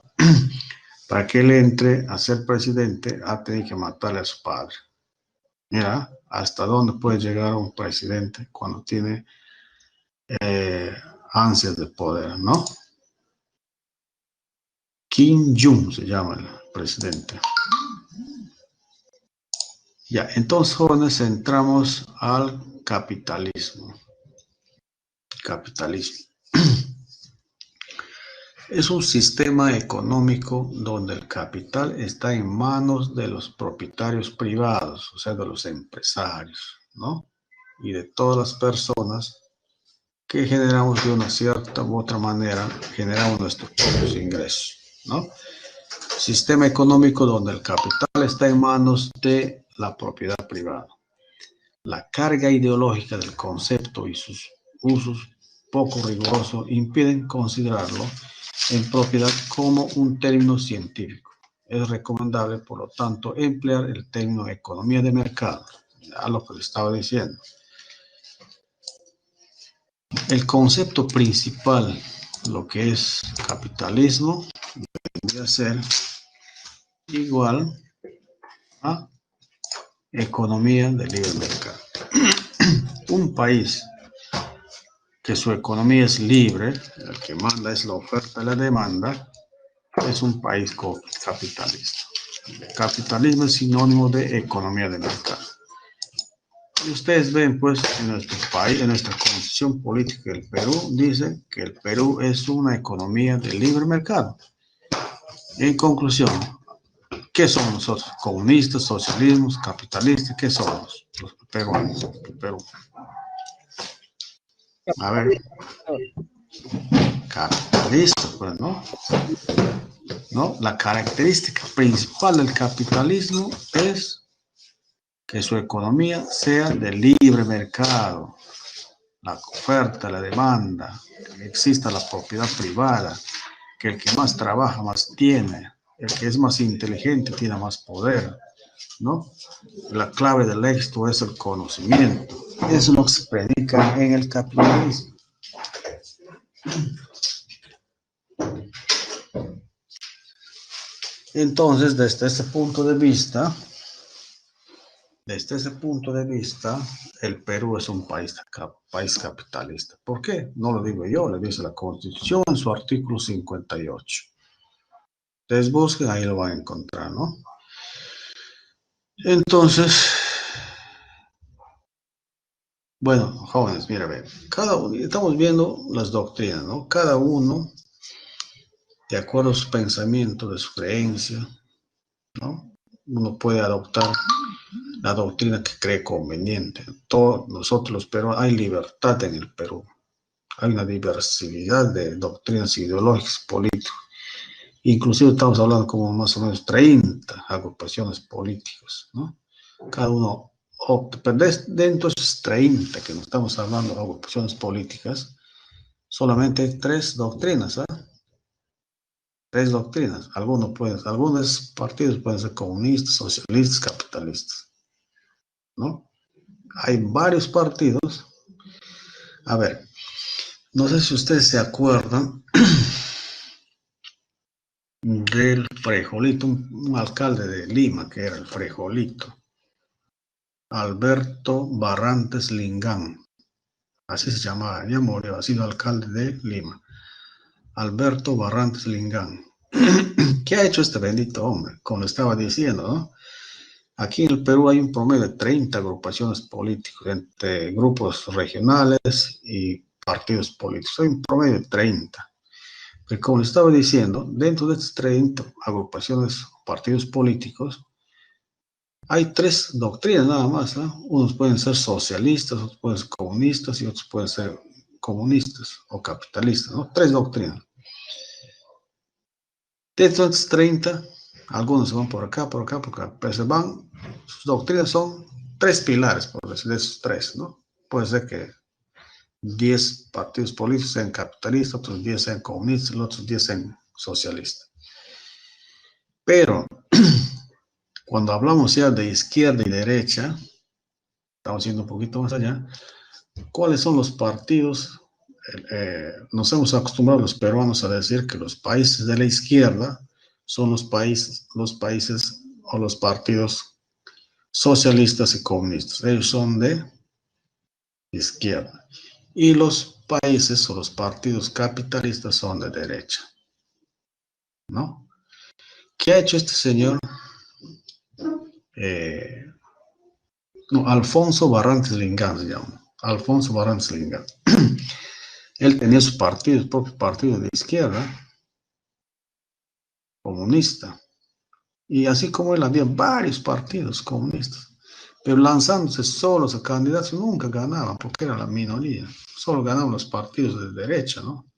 para que él entre a ser presidente, ha tenido que matarle a su padre. Mira, hasta dónde puede llegar un presidente cuando tiene ansias de poder, ¿no? Kim Jong se llama el presidente. Ya, entonces, jóvenes, entramos al capitalismo. Capitalismo. Es un sistema económico donde el capital está en manos de los propietarios privados, o sea, de los empresarios, ¿no? Y de todas las personas que generamos de una cierta u otra manera, generamos nuestros propios ingresos, ¿no? Sistema económico donde el capital está en manos de la propiedad privada. La carga ideológica del concepto y sus usos poco rigurosos impiden considerarlo en propiedad como un término científico. Es recomendable, por lo tanto, emplear el término economía de mercado, a lo que le estaba diciendo. El concepto principal, lo que es capitalismo, debería ser igual a economía de libre mercado. Un país que su economía es libre, el que manda es la oferta y la demanda, es un país capitalista. El capitalismo es sinónimo de economía de mercado. Y ustedes ven, pues, en nuestro país, en nuestra constitución política del Perú, dice que el Perú es una economía de libre mercado. En conclusión, ¿qué somos nosotros? ¿Comunistas, socialismos, capitalistas? ¿Qué somos los peruanos? El Perú. A ver, capitalista, pues, ¿no? ¿No? La característica principal del capitalismo es que su economía sea de libre mercado, la oferta, la demanda, que exista la propiedad privada, que el que más trabaja más tiene, el que es más inteligente tiene más poder, ¿no? La clave del éxito es el conocimiento. Eso es lo que se predica en el capitalismo. Entonces, desde ese punto de vista, el Perú es un país capitalista. ¿Por qué? No lo digo yo, le dice la Constitución en su artículo 58. Ustedes busquen, ahí lo van a encontrar, ¿no? Entonces, bueno, jóvenes, mira, ven, estamos viendo las doctrinas, ¿no? Cada uno, de acuerdo a su pensamiento, de su creencia, ¿no? Uno puede adoptar la doctrina que cree conveniente. Todos nosotros los peruanos, hay libertad en el Perú. Hay una diversidad de doctrinas ideológicas, políticas. Inclusive estamos hablando como más o menos 30 agrupaciones políticas, ¿no? Cada uno opta, pero dentro de esos 30 que nos estamos hablando de agrupaciones políticas, solamente hay 3 doctrinas, ¿eh? 3 doctrinas. Algunos partidos pueden ser comunistas, socialistas, capitalistas, ¿no? Hay varios partidos. A ver, no sé si ustedes se acuerdan del Frejolito, un alcalde de Lima, que era el Frejolito, Alberto Barrantes Lingán, así se llamaba, ya murió, ha sido alcalde de Lima, Alberto Barrantes Lingán. ¿Qué ha hecho este bendito hombre? Como estaba diciendo, ¿no? Aquí en el Perú hay un promedio de 30 agrupaciones políticas, entre grupos regionales y partidos políticos, hay un promedio de 30. Pero como les estaba diciendo, dentro de estas 30 agrupaciones, partidos políticos, hay 3 doctrinas nada más, ¿no? Unos pueden ser socialistas, otros pueden ser comunistas y otros pueden ser comunistas o capitalistas, ¿no? 3 doctrinas. De estos 30, algunos se van por acá, pero se van, sus doctrinas son 3 pilares, por decir, de esos 3, ¿no? Puede ser que 10 partidos políticos sean capitalistas, otros 10 sean comunistas, los otros 10 sean socialistas. Pero cuando hablamos ya de izquierda y derecha, estamos yendo un poquito más allá, ¿cuáles son los partidos? Nos hemos acostumbrado los peruanos a decir que los países de la izquierda son los países o los partidos socialistas y comunistas. Ellos son de izquierda. Y los países o los partidos capitalistas son de derecha, ¿no? ¿Qué ha hecho este señor? Alfonso Barrantes Lingán se llama. Alfonso Barrantes Lingán. Él tenía su propio partido de izquierda, comunista. Y así como él, había varios partidos comunistas. Pero lanzándose solos a candidatos nunca ganaban, porque era la minoría. Solo ganaban los partidos de derecha, ¿no?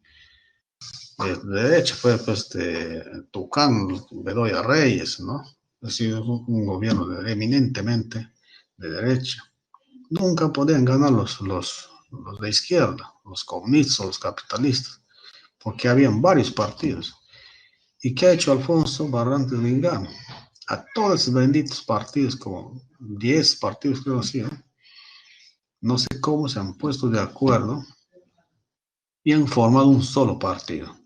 De derecha fue pues de Tucán, Bedoya Reyes, ¿no? Ha sido un gobierno eminentemente de derecha. Nunca podían ganar los de izquierda, los comunistas o los capitalistas, porque habían varios partidos. ¿Y qué ha hecho Alfonso Barrantes Lingán? A todos esos benditos partidos, como 10 partidos creo así, ¿no? No sé cómo se han puesto de acuerdo y han formado un solo partido.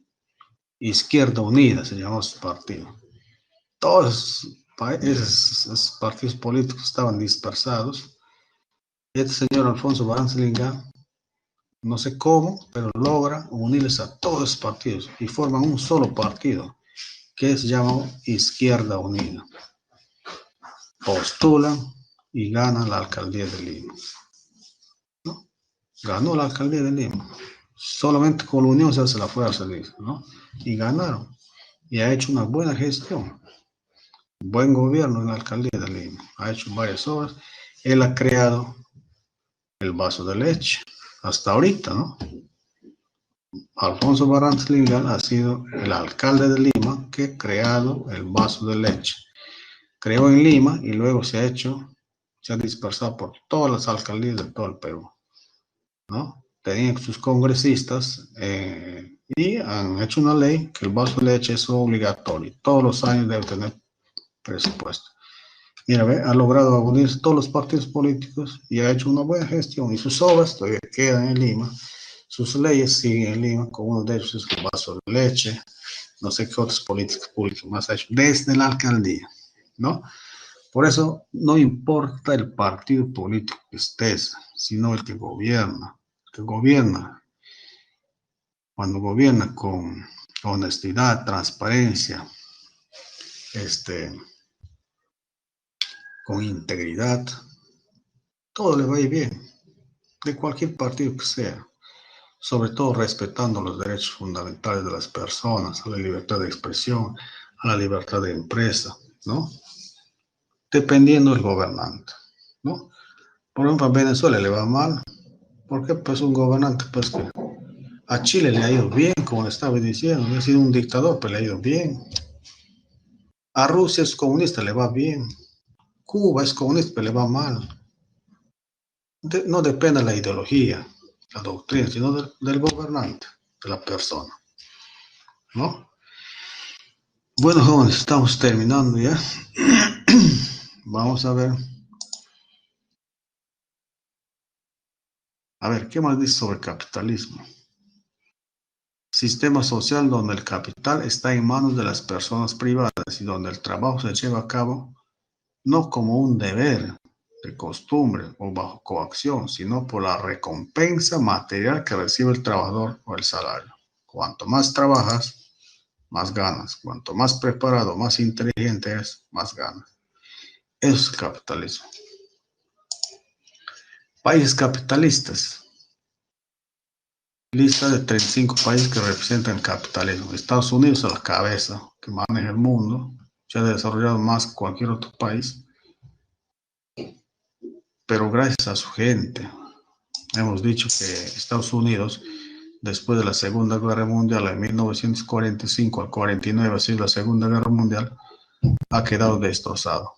Izquierda Unida se llama su partido. Todos esos partidos políticos estaban dispersados. Y este señor Alfonso Barrantes Lingán, no sé cómo, pero logra unirles a todos los partidos y forman un solo partido que se llama Izquierda Unida. Postulan y ganan la alcaldía de Lima, ¿no? Ganó la alcaldía de Lima. Solamente con la unión se hace la fuerza, dice, ¿no? Y ganaron. Y ha hecho una buena gestión. Buen gobierno en la alcaldía de Lima. Ha hecho varias obras. Él ha creado el vaso de leche. Hasta ahorita, ¿no? Alfonso Barrantes Lingán ha sido el alcalde de Lima que ha creado el vaso de leche. Creó en Lima y luego se ha dispersado por todas las alcaldías de todo el Perú, ¿no? Tenían sus congresistas y han hecho una ley que el vaso de leche es obligatorio. Todos los años debe tener presupuesto. Mira, ha logrado unir todos los partidos políticos y ha hecho una buena gestión. Y sus obras todavía quedan en Lima. Sus leyes siguen en Lima, con uno de ellos es el vaso de leche. No sé qué otras políticas públicas más ha hecho desde la alcaldía, ¿no? Por eso no importa el partido político que estés, sino el que gobierna. El que gobierna, cuando gobierna con honestidad, transparencia, con integridad, todo le va a ir bien, de cualquier partido que sea, sobre todo respetando los derechos fundamentales de las personas, a la libertad de expresión, a la libertad de empresa, ¿no? Dependiendo del gobernante, ¿no? Por ejemplo, a Venezuela le va mal, porque pues un gobernante pues que a Chile le ha ido bien, como le estaba diciendo, no ha sido un dictador, pero le ha ido bien. A Rusia es comunista, le va bien. Cuba es comunista, pero le va mal. No depende de la ideología, la doctrina, sino del gobernante, de la persona, ¿no? Bueno, jóvenes, estamos terminando ya. Vamos a ver. A ver, ¿qué más dice sobre el capitalismo? Sistema social donde el capital está en manos de las personas privadas y donde el trabajo se lleva a cabo no como un deber de costumbre o bajo coacción, sino por la recompensa material que recibe el trabajador o el salario. Cuanto más trabajas, más ganas. Cuanto más preparado, más inteligente es, más ganas. Eso es el capitalismo. Países capitalistas. Lista de 35 países que representan el capitalismo. Estados Unidos a la cabeza, que maneja el mundo, se ha desarrollado más que cualquier otro país, pero gracias a su gente. Hemos dicho que Estados Unidos después de la Segunda Guerra Mundial, en 1945 al 49, así la Segunda Guerra Mundial, ha quedado destrozado.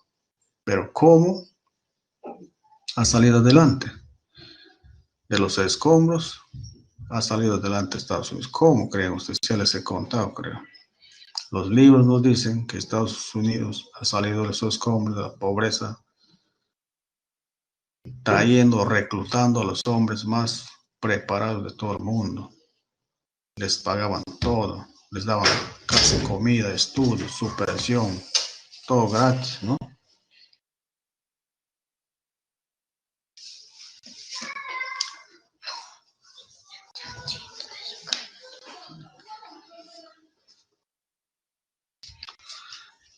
Pero ¿cómo ha salido adelante? De los escombros ha salido adelante Estados Unidos. ¿Cómo creen ustedes? Ya les he contado, creo. Los libros nos dicen que Estados Unidos ha salido de esos escombros, de la pobreza, trayendo, reclutando a los hombres más preparados de todo el mundo. Les pagaban todo, les daban casi comida, estudios, superación, todo gratis, ¿no?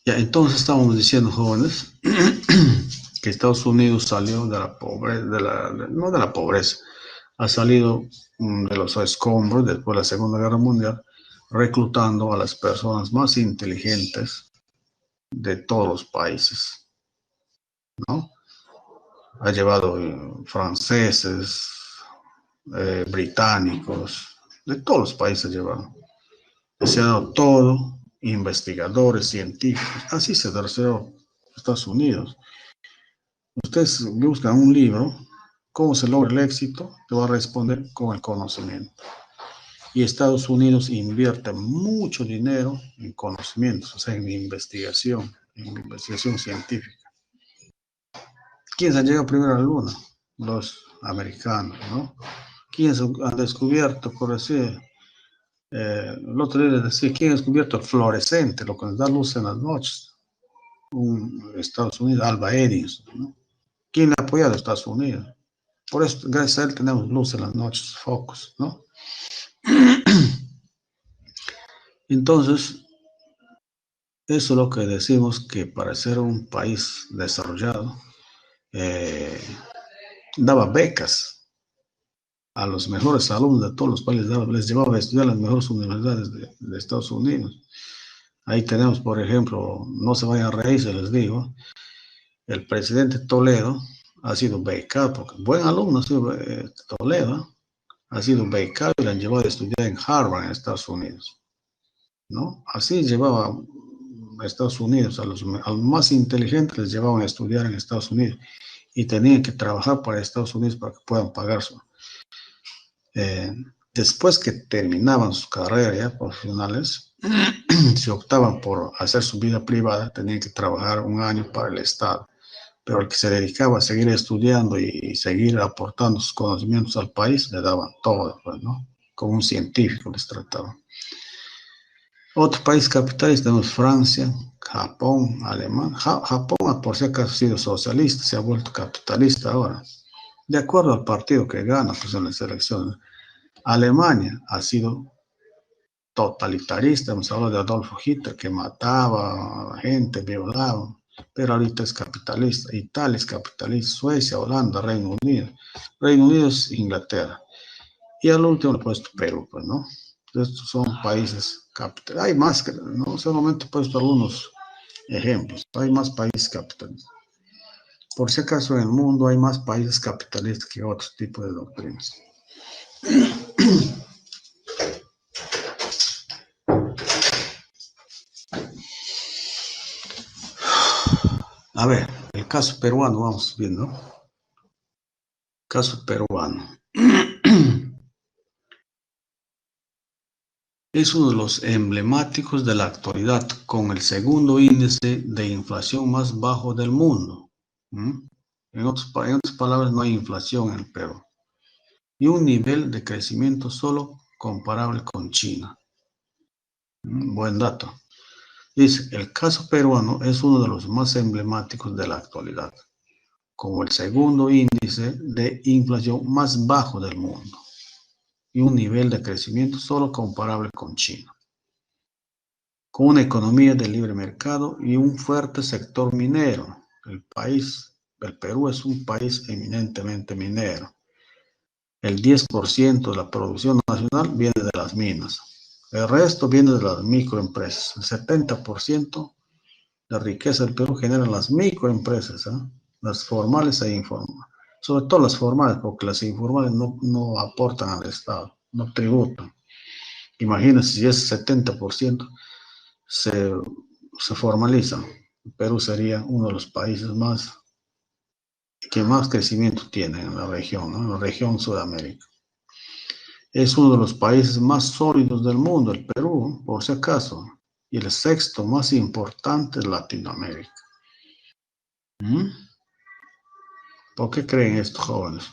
Ya, entonces estamos diciendo, jóvenes, que Estados Unidos salió de la pobreza, no de la pobreza, ha salido de los escombros después de la Segunda Guerra Mundial, reclutando a las personas más inteligentes de todos los países, ¿no? Ha llevado franceses, británicos, de todos los países llevaron. Se ha dado todo, investigadores, científicos, así se desarrolló Estados Unidos. Ustedes buscan un libro, ¿cómo se logra el éxito? Te va a responder con el conocimiento. Y Estados Unidos invierte mucho dinero en conocimientos, o sea, en investigación científica. ¿Quiénes han llegado primero a la Luna? Los americanos, ¿no? ¿Quiénes han descubierto, por decir, el otro día les decía, ¿quién ha descubierto el fluorescente, lo que nos da luz en las noches? Estados Unidos, Alva Edison, ¿no? ¿Quién le ha apoyado a Estados Unidos? Por eso, gracias a él, tenemos luz en las noches, focos, ¿no? Entonces, eso es lo que decimos, que para ser un país desarrollado, daba becas a los mejores alumnos de todos los países, les llevaba a estudiar las mejores universidades de Estados Unidos. Ahí tenemos, por ejemplo, no se vayan a reír, se les digo, el presidente Toledo ha sido becado, porque buen alumno ha sido Toledo, ha sido becado y le han llevado a estudiar en Harvard, en Estados Unidos, ¿no? Así llevaba a Estados Unidos, a los más inteligentes les llevaban a estudiar en Estados Unidos y tenían que trabajar para Estados Unidos para que puedan pagar su... después que terminaban sus carreras ya profesionales, si optaban por hacer su vida privada, tenían que trabajar un año para el Estado. Pero el que se dedicaba a seguir estudiando y seguir aportando sus conocimientos al país, le daban todo, pues, ¿no? Como un científico les trataban. Otro país capitalista tenemos Francia, Japón, Alemania. Japón, por si acaso, ha sido socialista, se ha vuelto capitalista ahora, de acuerdo al partido que gana, pues, en las elecciones. Alemania ha sido totalitarista, hemos hablado de Adolfo Hitler, que mataba a la gente, violaba, pero ahorita es capitalista. Italia es capitalista, Suecia, Holanda, Reino Unido. Reino Unido es Inglaterra. Y al último le he puesto Perú, pues, ¿no? Estos son países capitalistas. Hay más, ¿no? Solamente he puesto algunos ejemplos. Hay más países capitalistas. Por si acaso en el mundo hay más países capitalistas que otros tipos de doctrinas. A ver, el caso peruano, vamos viendo. Caso peruano. Es uno de los emblemáticos de la actualidad, con el segundo índice de inflación más bajo del mundo. En otras palabras, no hay inflación en el Perú. Y un nivel de crecimiento solo comparable con China. Buen dato. Dice, el caso peruano es uno de los más emblemáticos de la actualidad, como el segundo índice de inflación más bajo del mundo y un nivel de crecimiento solo comparable con China, con una economía de libre mercado y un fuerte sector minero. El Perú es un país eminentemente minero. El 10% de la producción nacional viene de las minas. El resto viene de las microempresas. El 70% de la riqueza del Perú generan las microempresas, las formales e informales. Sobre todo las formales, porque las informales no aportan al Estado, no tributan. Imagínense si ese 70% se formaliza. Perú sería uno de los países que más crecimiento tiene en la región, ¿no? En la región Sudamérica. Es uno de los países más sólidos del mundo, el Perú, por si acaso, y el sexto más importante de Latinoamérica. ¿Mm? ¿Por qué creen estos jóvenes?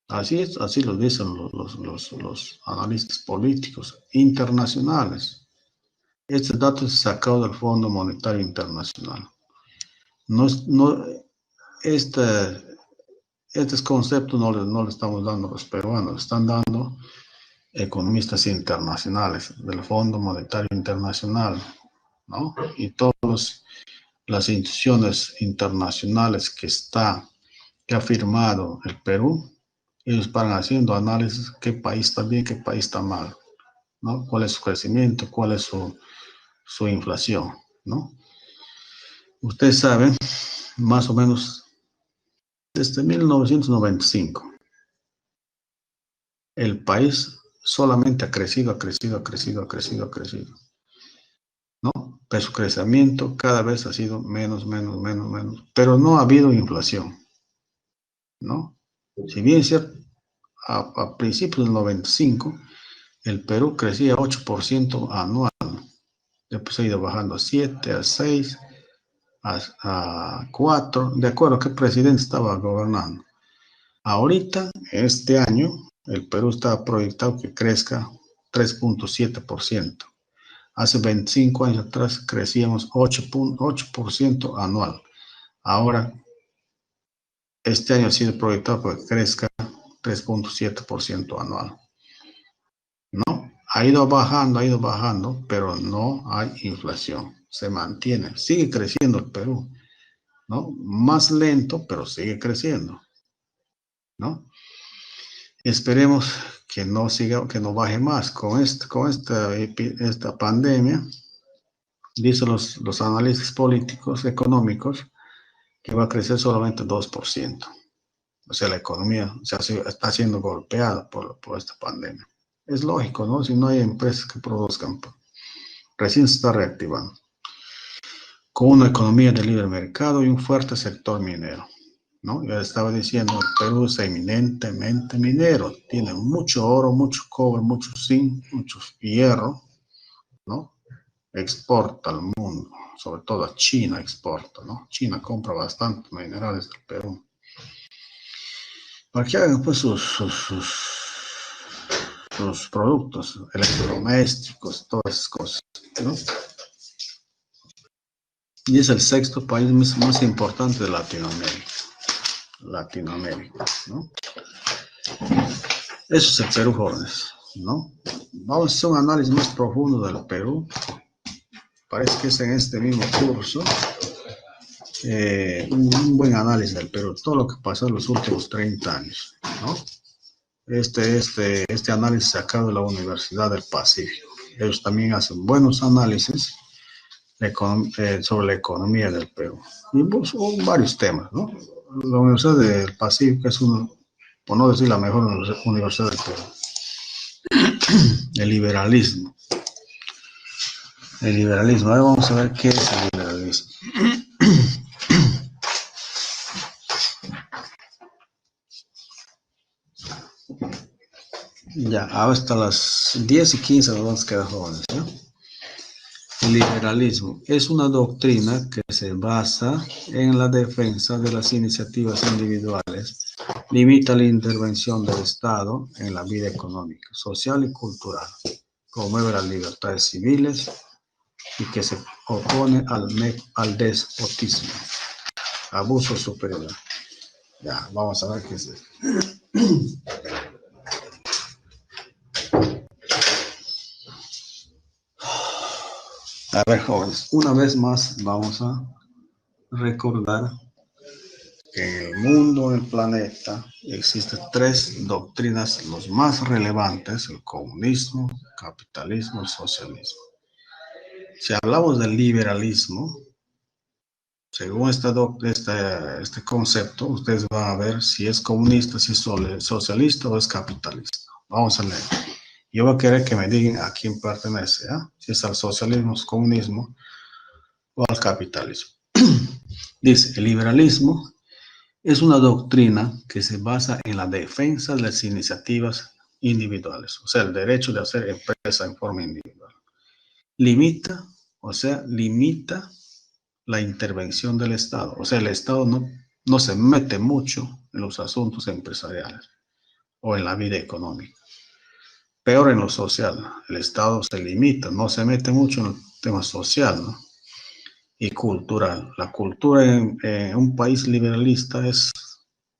Así es, así lo dicen los analistas políticos internacionales. Este dato es sacado del Fondo Monetario Internacional. Este concepto no le estamos dando a los peruanos, están dando economistas internacionales del Fondo Monetario Internacional, ¿no? Y todas las instituciones internacionales que ha firmado el Perú, ellos van haciendo análisis qué país está bien, qué país está mal, ¿no? Cuál es su crecimiento, cuál es su inflación, ¿no? Ustedes saben, más o menos, desde 1995, el país solamente ha crecido, ¿no? Pero su crecimiento cada vez ha sido menos, pero no ha habido inflación, ¿no? Si bien es cierto, a principios del 95, el Perú crecía 8% anual, después ha ido bajando a 7, a 6, a 4, de acuerdo a qué presidente estaba gobernando. Ahorita, este año, el Perú está proyectado que crezca 3.7%. Hace 25 años atrás crecíamos 8% anual. Ahora, este año ha sido proyectado que crezca 3.7% anual. ¿No? Ha ido bajando, pero no hay inflación. Se mantiene, sigue creciendo el Perú, ¿no? Más lento, pero sigue creciendo, ¿no? Esperemos que no siga, que no baje más. Con esta pandemia, dicen los analistas políticos, económicos, que va a crecer solamente 2%. O sea, la economía está siendo golpeada por esta pandemia. Es lógico, ¿no? Si no hay empresas que produzcan, recién se está reactivando. Con una economía de libre mercado y un fuerte sector minero, ¿no? Ya estaba diciendo, el Perú es eminentemente minero, tiene mucho oro, mucho cobre, mucho zinc, mucho hierro, ¿no? Exporta al mundo, sobre todo a China exporta, ¿no? China compra bastantes minerales del Perú. Para que hagan pues sus productos electrodomésticos, todas esas cosas, ¿no? Y es el sexto país más importante de Latinoamérica, ¿no? Eso es el Perú, jóvenes, ¿no? Vamos a hacer un análisis más profundo del Perú. Parece que es en este mismo curso. Un buen análisis del Perú, todo lo que pasó en los últimos 30 años, ¿no? Este análisis sacado de la Universidad del Pacífico. Ellos también hacen buenos análisis sobre la economía del Perú. Y pues, varios temas, ¿no? La Universidad del Pacífico es por no decir la mejor universidad del Perú. El liberalismo. Ahora vamos a ver qué es el liberalismo. Ya, ahora hasta las 10:15 nos vamos a quedar jóvenes, ¿no? El liberalismo es una doctrina que se basa en la defensa de las iniciativas individuales, limita la intervención del Estado en la vida económica, social y cultural, promueve las libertades civiles y que se opone al despotismo, abuso superior. Ya, vamos a ver qué es esto. A ver, jóvenes, una vez más vamos a recordar que en el mundo, en el planeta, existen tres doctrinas, los más relevantes: el comunismo, el capitalismo, el socialismo. Si hablamos del liberalismo, según este concepto, ustedes van a ver si es comunista, si es socialista o es capitalista, Vamos a leer. Yo voy a querer que me digan a quién pertenece, si es al socialismo, al comunismo o al capitalismo. Dice, el liberalismo es una doctrina que se basa en la defensa de las iniciativas individuales, o sea, el derecho de hacer empresa en forma individual. Limita la intervención del Estado, o sea, el Estado no se mete mucho en los asuntos empresariales o en la vida económica. Peor en lo social, el Estado se limita, no se mete mucho en el tema social, ¿no? Y cultural. La cultura en un país liberalista es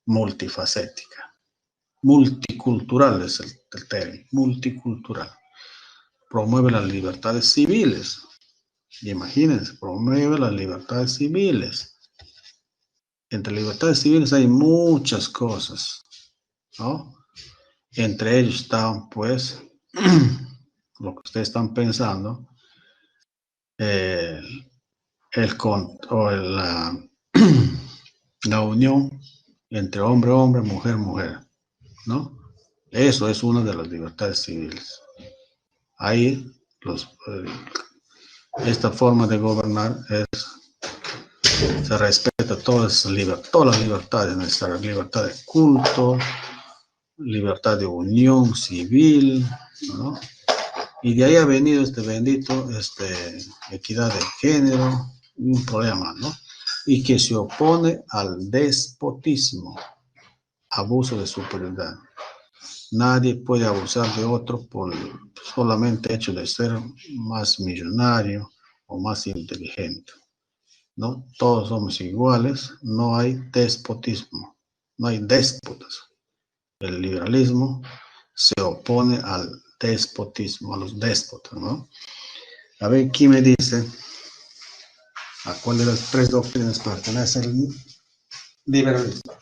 multifacética. Multicultural es el término, multicultural. Promueve las libertades civiles. Y imagínense, promueve las libertades civiles. Entre libertades civiles hay muchas cosas, ¿no? Entre ellos están, pues, lo que ustedes están pensando, la unión entre hombre, hombre, mujer, mujer, ¿no? Eso es una de las libertades civiles. Ahí esta forma de gobernar se respeta todas las libertades, nuestra libertad de culto, libertad de unión civil, ¿no? Y de ahí ha venido este bendito, equidad de género, un problema, ¿no? Y que se opone al despotismo, abuso de superioridad. Nadie puede abusar de otro por solamente hecho de ser más millonario o más inteligente, ¿no? Todos somos iguales, no hay despotismo, no hay déspotas. El liberalismo se opone al despotismo, a los déspotas, ¿no? A ver, ¿quién me dice a cuál de las tres doctrinas pertenece el liberalismo?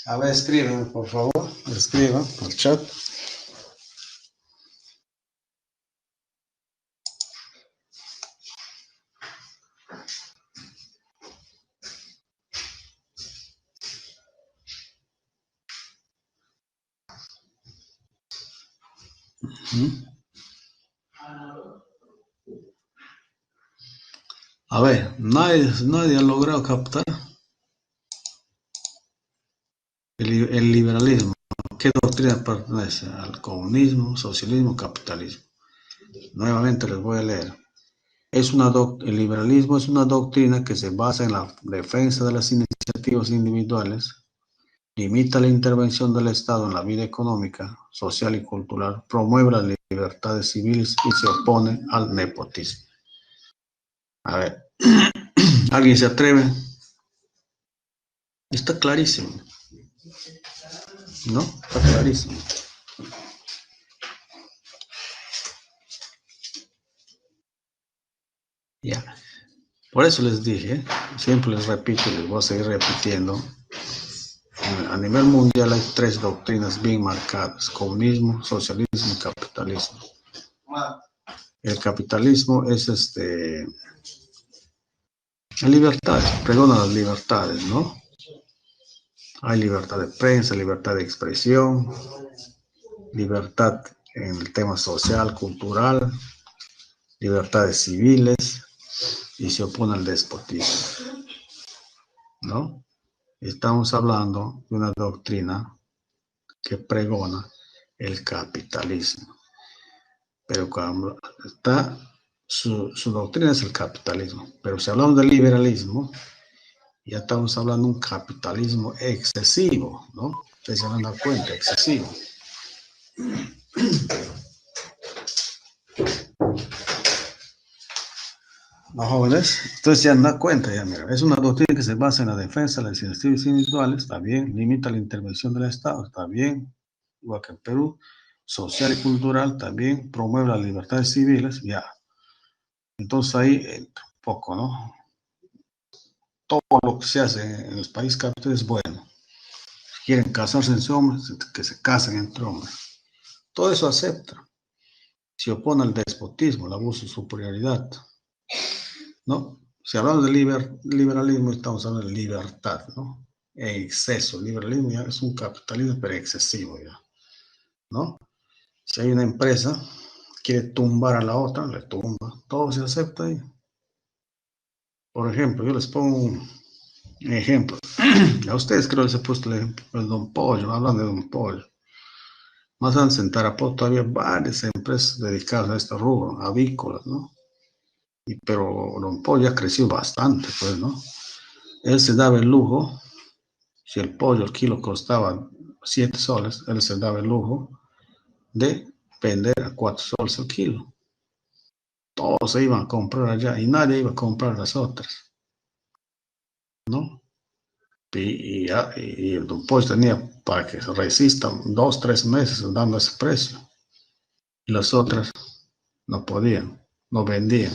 A ver, escriban, por favor, escriban por el chat. A ver, nadie ha logrado captar el liberalismo. ¿Qué doctrina pertenece? ¿Al comunismo, socialismo, capitalismo? Nuevamente les voy a leer. El liberalismo es una doctrina que se basa en la defensa de las iniciativas individuales, limita la intervención del Estado en la vida económica, social y cultural, promueve las libertades civiles y se opone al nepotismo. A ver, ¿alguien se atreve? Está clarísimo, ¿no? Está clarísimo. Ya. Por eso les dije, siempre les repito, les voy a seguir repitiendo. A nivel mundial hay tres doctrinas bien marcadas: comunismo, socialismo y capitalismo. El capitalismo es libertades, pregona las libertades, ¿no? Hay libertad de prensa, libertad de expresión, libertad en el tema social, cultural, libertades civiles, y se opone al despotismo, ¿no? Estamos hablando de una doctrina que pregona el capitalismo. Pero cuando está, su doctrina es el capitalismo. Pero si hablamos del liberalismo, ya estamos hablando de un capitalismo excesivo, ¿no? Ustedes se van a dar cuenta, excesivo. ¿No, jóvenes? Ustedes ya dan cuenta, ya mira, es una doctrina que se basa en la defensa de las iniciativas individuales, está bien, limita la intervención del Estado, está bien, igual que en Perú, social y cultural, también promueve las libertades civiles, ya. Entonces ahí entra un poco, ¿no? Todo lo que se hace en los países capitales es bueno. Si quieren casarse entre hombres, que se casen entre hombres. Todo eso acepta. Se opone al despotismo, al abuso de superioridad, ¿no? Si hablamos de liberalismo, estamos hablando de libertad, ¿no? En exceso. El liberalismo ya es un capitalismo, pero excesivo ya, ¿no? Si hay una empresa que quiere tumbar a la otra, le tumba. Todo se acepta ahí. Por ejemplo, yo les pongo un ejemplo. A ustedes creo que les he puesto el ejemplo del Don Pollo, hablan de Don Pollo. Más adelante en Tarapoto todavía varias empresas dedicadas a este rubro, avícolas, ¿no? Pero Don Pollo ya creció bastante, pues, ¿no? Él se daba el lujo, si el pollo, el kilo costaba 7 soles, él se daba el lujo de vender a 4 soles el kilo. Todos se iban a comprar allá y nadie iba a comprar las otras, ¿no? Y el Don Pollo tenía para que se resistan 2, 3 meses dando ese precio. Y las otras no podían, no vendían.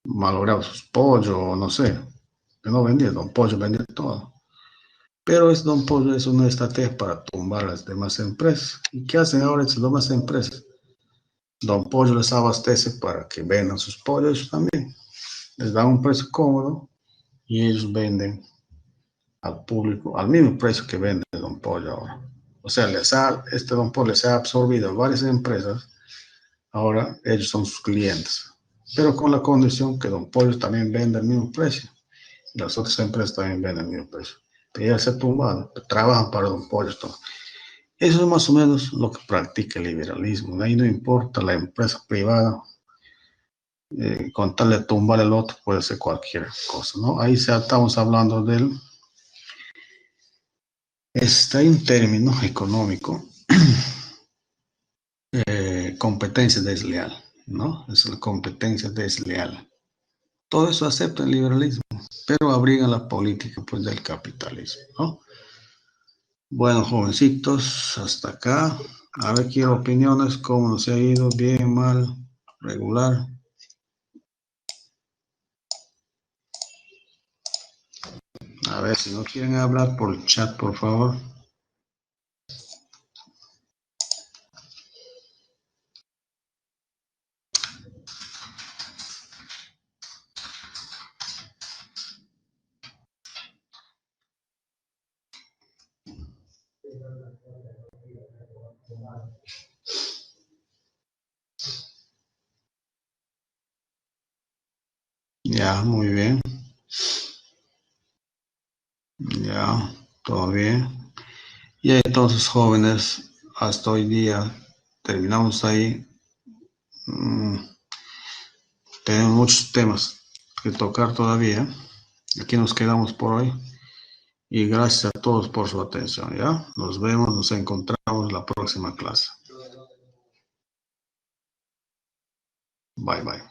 Malograba sus pollos, no sé. Que no vendía, Don Pollo vendía todo. Pero Don Pollo es una estrategia para tumbar a las demás empresas. ¿Y qué hacen ahora esas demás empresas? Don Pollo les abastece para que vendan sus pollos también. Les dan un precio cómodo y ellos venden al público al mismo precio que vende Don Pollo ahora. O sea, este Don Pollo les ha absorbido a varias empresas. Ahora ellos son sus clientes. Pero con la condición que Don Pollo también vende al mismo precio. Y las otras empresas también venden al mismo precio. Pero ya se ha tumbado. Trabajan para Don Pollo. Todo. Eso es más o menos lo que practica el liberalismo. Ahí no importa la empresa privada. Con tal de tumbar el otro puede ser cualquier cosa, ¿no? Ahí estamos hablando del... Hay un término económico, competencia desleal, ¿no? Es la competencia desleal. Todo eso acepta el liberalismo, pero abriga la política pues, del capitalismo, ¿no? Bueno, jovencitos, hasta acá. A ver, quiero opiniones, cómo nos ha ido, bien, mal, regular. A ver, si no quieren hablar por el chat, por favor. Ya, muy bien. Ya, todo bien. Y entonces, jóvenes, hasta hoy día terminamos ahí. Tenemos muchos temas que tocar todavía. Aquí nos quedamos por hoy. Y gracias a todos por su atención, ¿ya? Nos vemos, nos encontramos en la próxima clase. Bye, bye.